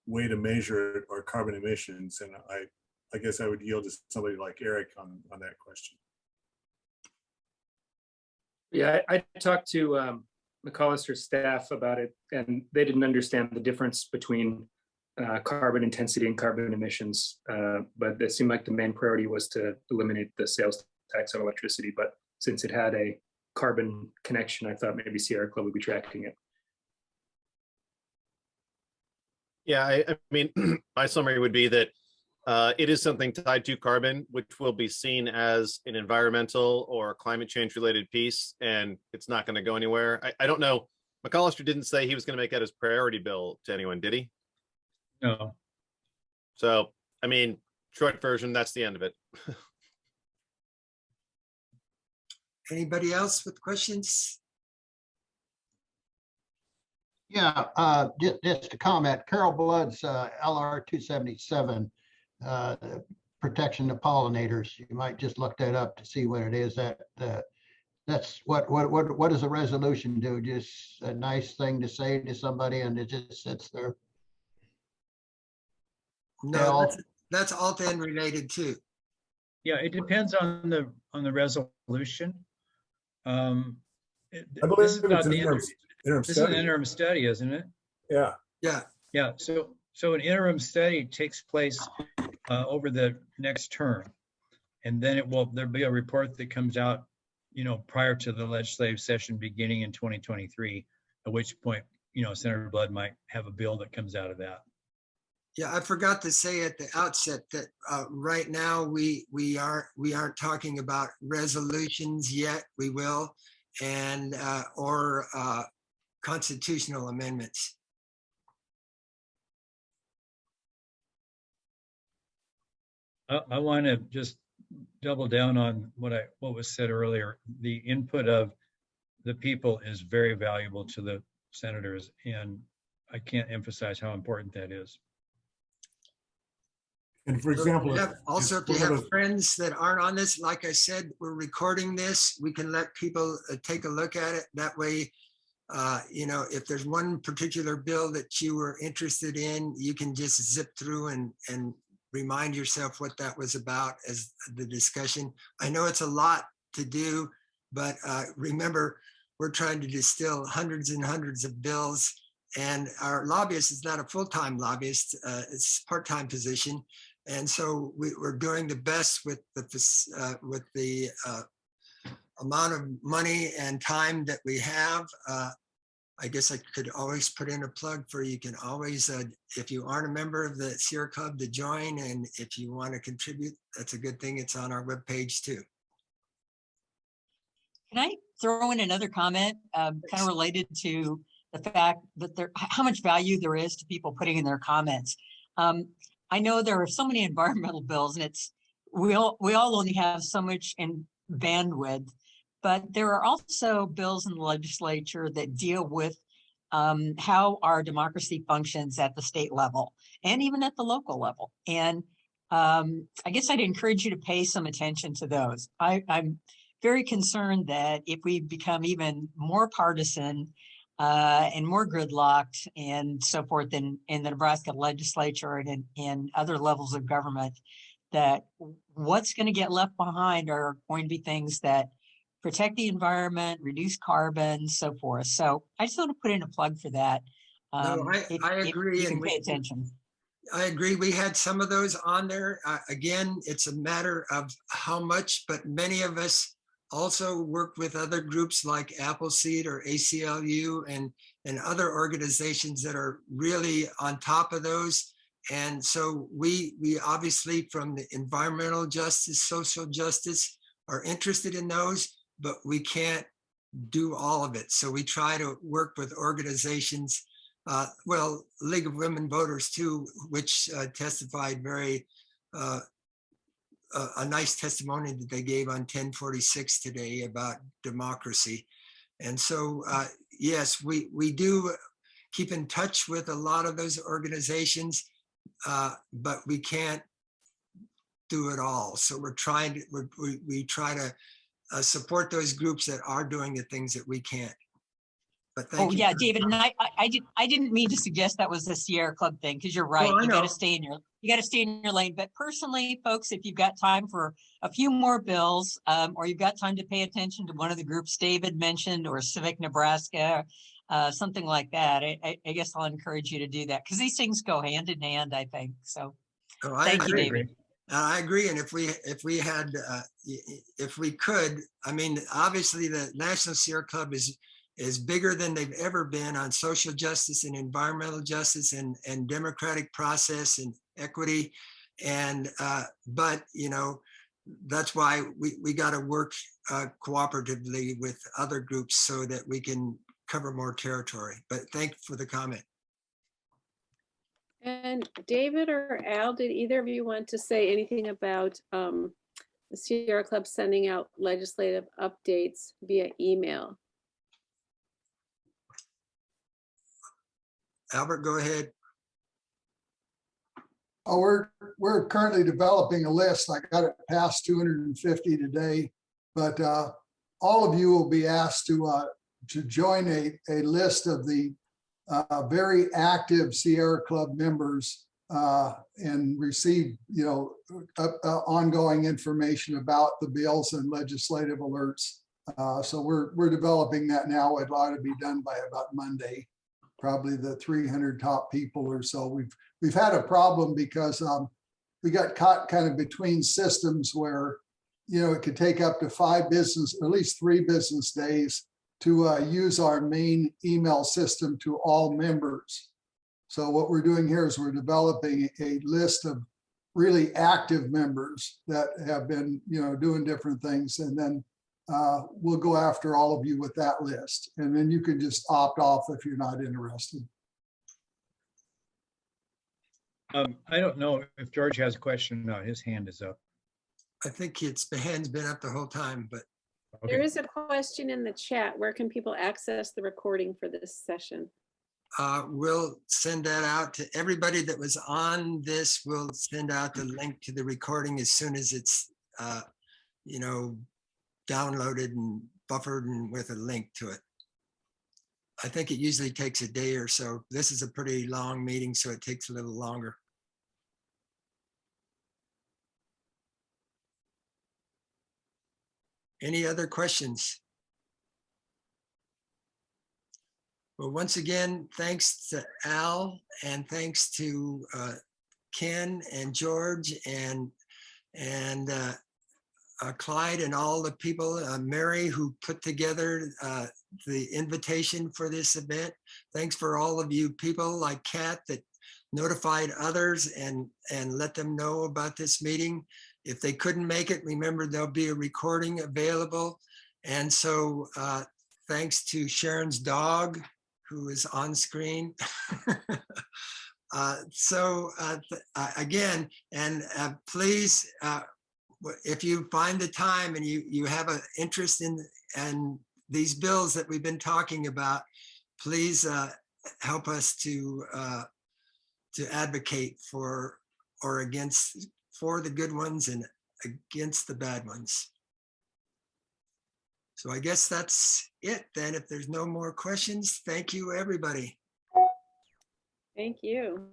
way to measure it, or carbon emissions. And I guess I would yield to somebody like Eric on that question. Yeah, I talked to McAllister's staff about it, and they didn't understand the difference between carbon intensity and carbon emissions. But it seemed like the main priority was to eliminate the sales tax on electricity. But since it had a carbon connection, I thought maybe Sierra Club would be tracking it. Yeah, I mean, my summary would be that it is something tied to carbon, which will be seen as an environmental or climate change related piece, and it's not going to go anywhere. I don't know. McAllister didn't say he was going to make that his priority bill to anyone, did he? No. So, I mean, short version, that's the end of it. Anybody else with questions? Yeah, just a comment. Carol Blood's LR 277, protection of pollinators. You might just look that up to see what it is. That's what does a resolution do? Just a nice thing to say to somebody, and it just sits there. No, that's alt-end related too. Yeah, it depends on the resolution. I believe This is it's about an the interim this is an study. interim study, isn't it? Yeah. Yeah. Yeah. So an interim study takes place over the next term, and then there'll be a report that comes out, prior to the legislative session beginning in 2023. At which point, Senator Blood might have a bill that comes out of that. Yeah, I forgot to say at the outset that right now we aren't talking about resolutions yet. We will, and or constitutional amendments. I want to just double down on what was said earlier. The input of the people is very valuable to the senators, and I can't emphasize how important that is. And for example, Also, if you have friends that aren't on this, like I said, we're recording this. We can let people take a look at it. That way, if there's one particular bill that you were interested in, you can just zip through and remind yourself what that was about as the discussion. I know it's a lot to do, but remember, we're trying to distill hundreds and hundreds of bills, and our lobbyist is not a full-time lobbyist, it's a part-time position. And so we're doing the best with the amount of money and time that we have. I guess I could always put in a plug for, you can always, if you aren't a member of the Sierra Club, to join. And if you want to contribute, that's a good thing. It's on our webpage too. Can I throw in another comment kind of related to the fact that how much value there is to people putting in their comments? I know there are so many environmental bills, and we all only have so much in bandwidth, but there are also bills in the legislature that deal with how our democracy functions at the state level and even at the local level. And I guess I'd encourage you to pay some attention to those. I'm very concerned that if we become even more partisan and more gridlocked and so forth in the Nebraska legislature and in other levels of government, that what's going to get left behind are going to be things that protect the environment, reduce carbon, so forth. So I just want to put in a plug for that. No, I agree. If you And can pay attention. I agree. We had some of those on there. Again, it's a matter of how much, but many of us also worked with other groups like Appleseed or ACLU and other organizations that are really on top of those. And so we obviously from the environmental justice, social justice are interested in those, but we can't do all of it. So we try to work with organizations, well, League of Women Voters too, which testified very, a nice testimony that they gave on 1046 today about democracy. And so, yes, we do keep in touch with a lot of those organizations, but we can't do it all. So we're trying to, we try to support those groups that are doing the things that we can't. But thank you. Yeah, David, and I didn't mean to suggest that was the Sierra Club thing, because you're right. You got to stay in your lane. But personally, folks, if you've got time for a few more bills, or you've got time to pay attention to one of the groups David mentioned, or Civic Nebraska, something like that, I guess I'll encourage you to do that, because these things go hand in hand, I think. So thank you, David. I agree. And if we had, if we could, I mean, obviously the National Sierra Club is bigger than they've ever been on social justice and environmental justice and democratic process and equity. And, but, you know, that's why we got to work cooperatively with other groups so that we can cover more territory. But thank you for the comment. And David or Al, did either of you want to say anything about the Sierra Club sending out legislative updates via email? Albert, go ahead. Oh, we're currently developing a list. I got it past 250 today, but all of you will be asked to join a list of the very active Sierra Club members and receive, you know, ongoing information about the bills and legislative alerts. So we're developing that now. It ought to be done by about Monday. Probably the 300 top people or so. We've had a problem because we got caught kind of between systems where, you know, it could take up to 5 business, at least 3 business days to use our main email system to all members. So what we're doing here is we're developing a list of really active members that have been, you know, doing different things, and then we'll go after all of you with that list, and then you can just opt off if you're not interested. I don't know if George has a question. No, his hand is up. I think the hand's been up the whole time, but. Okay. There is a question in the chat. Where can people access the recording for this session? We'll send that out to everybody that was on this. We'll send out the link to the recording as soon as it's, you know, downloaded and buffered and with a link to it. I think it usually takes a day or so. This is a pretty long meeting, so it takes a little longer. Any other questions? Well, once again, thanks to Al, and thanks to Ken and George and Clyde and all the people, Mary, who put together the invitation for this event. Thanks for all of you people like Kat that notified others and let them know about this meeting. If they couldn't make it, remember there'll be a recording available. And so thanks to Sharon's dog, who is on screen. Again, and please, if you find the time and you have an interest in these bills that we've been talking about, please help us to advocate for or against, for the good ones and against the bad ones. So I guess that's it then. If there's no more questions, thank you, everybody. Thank you.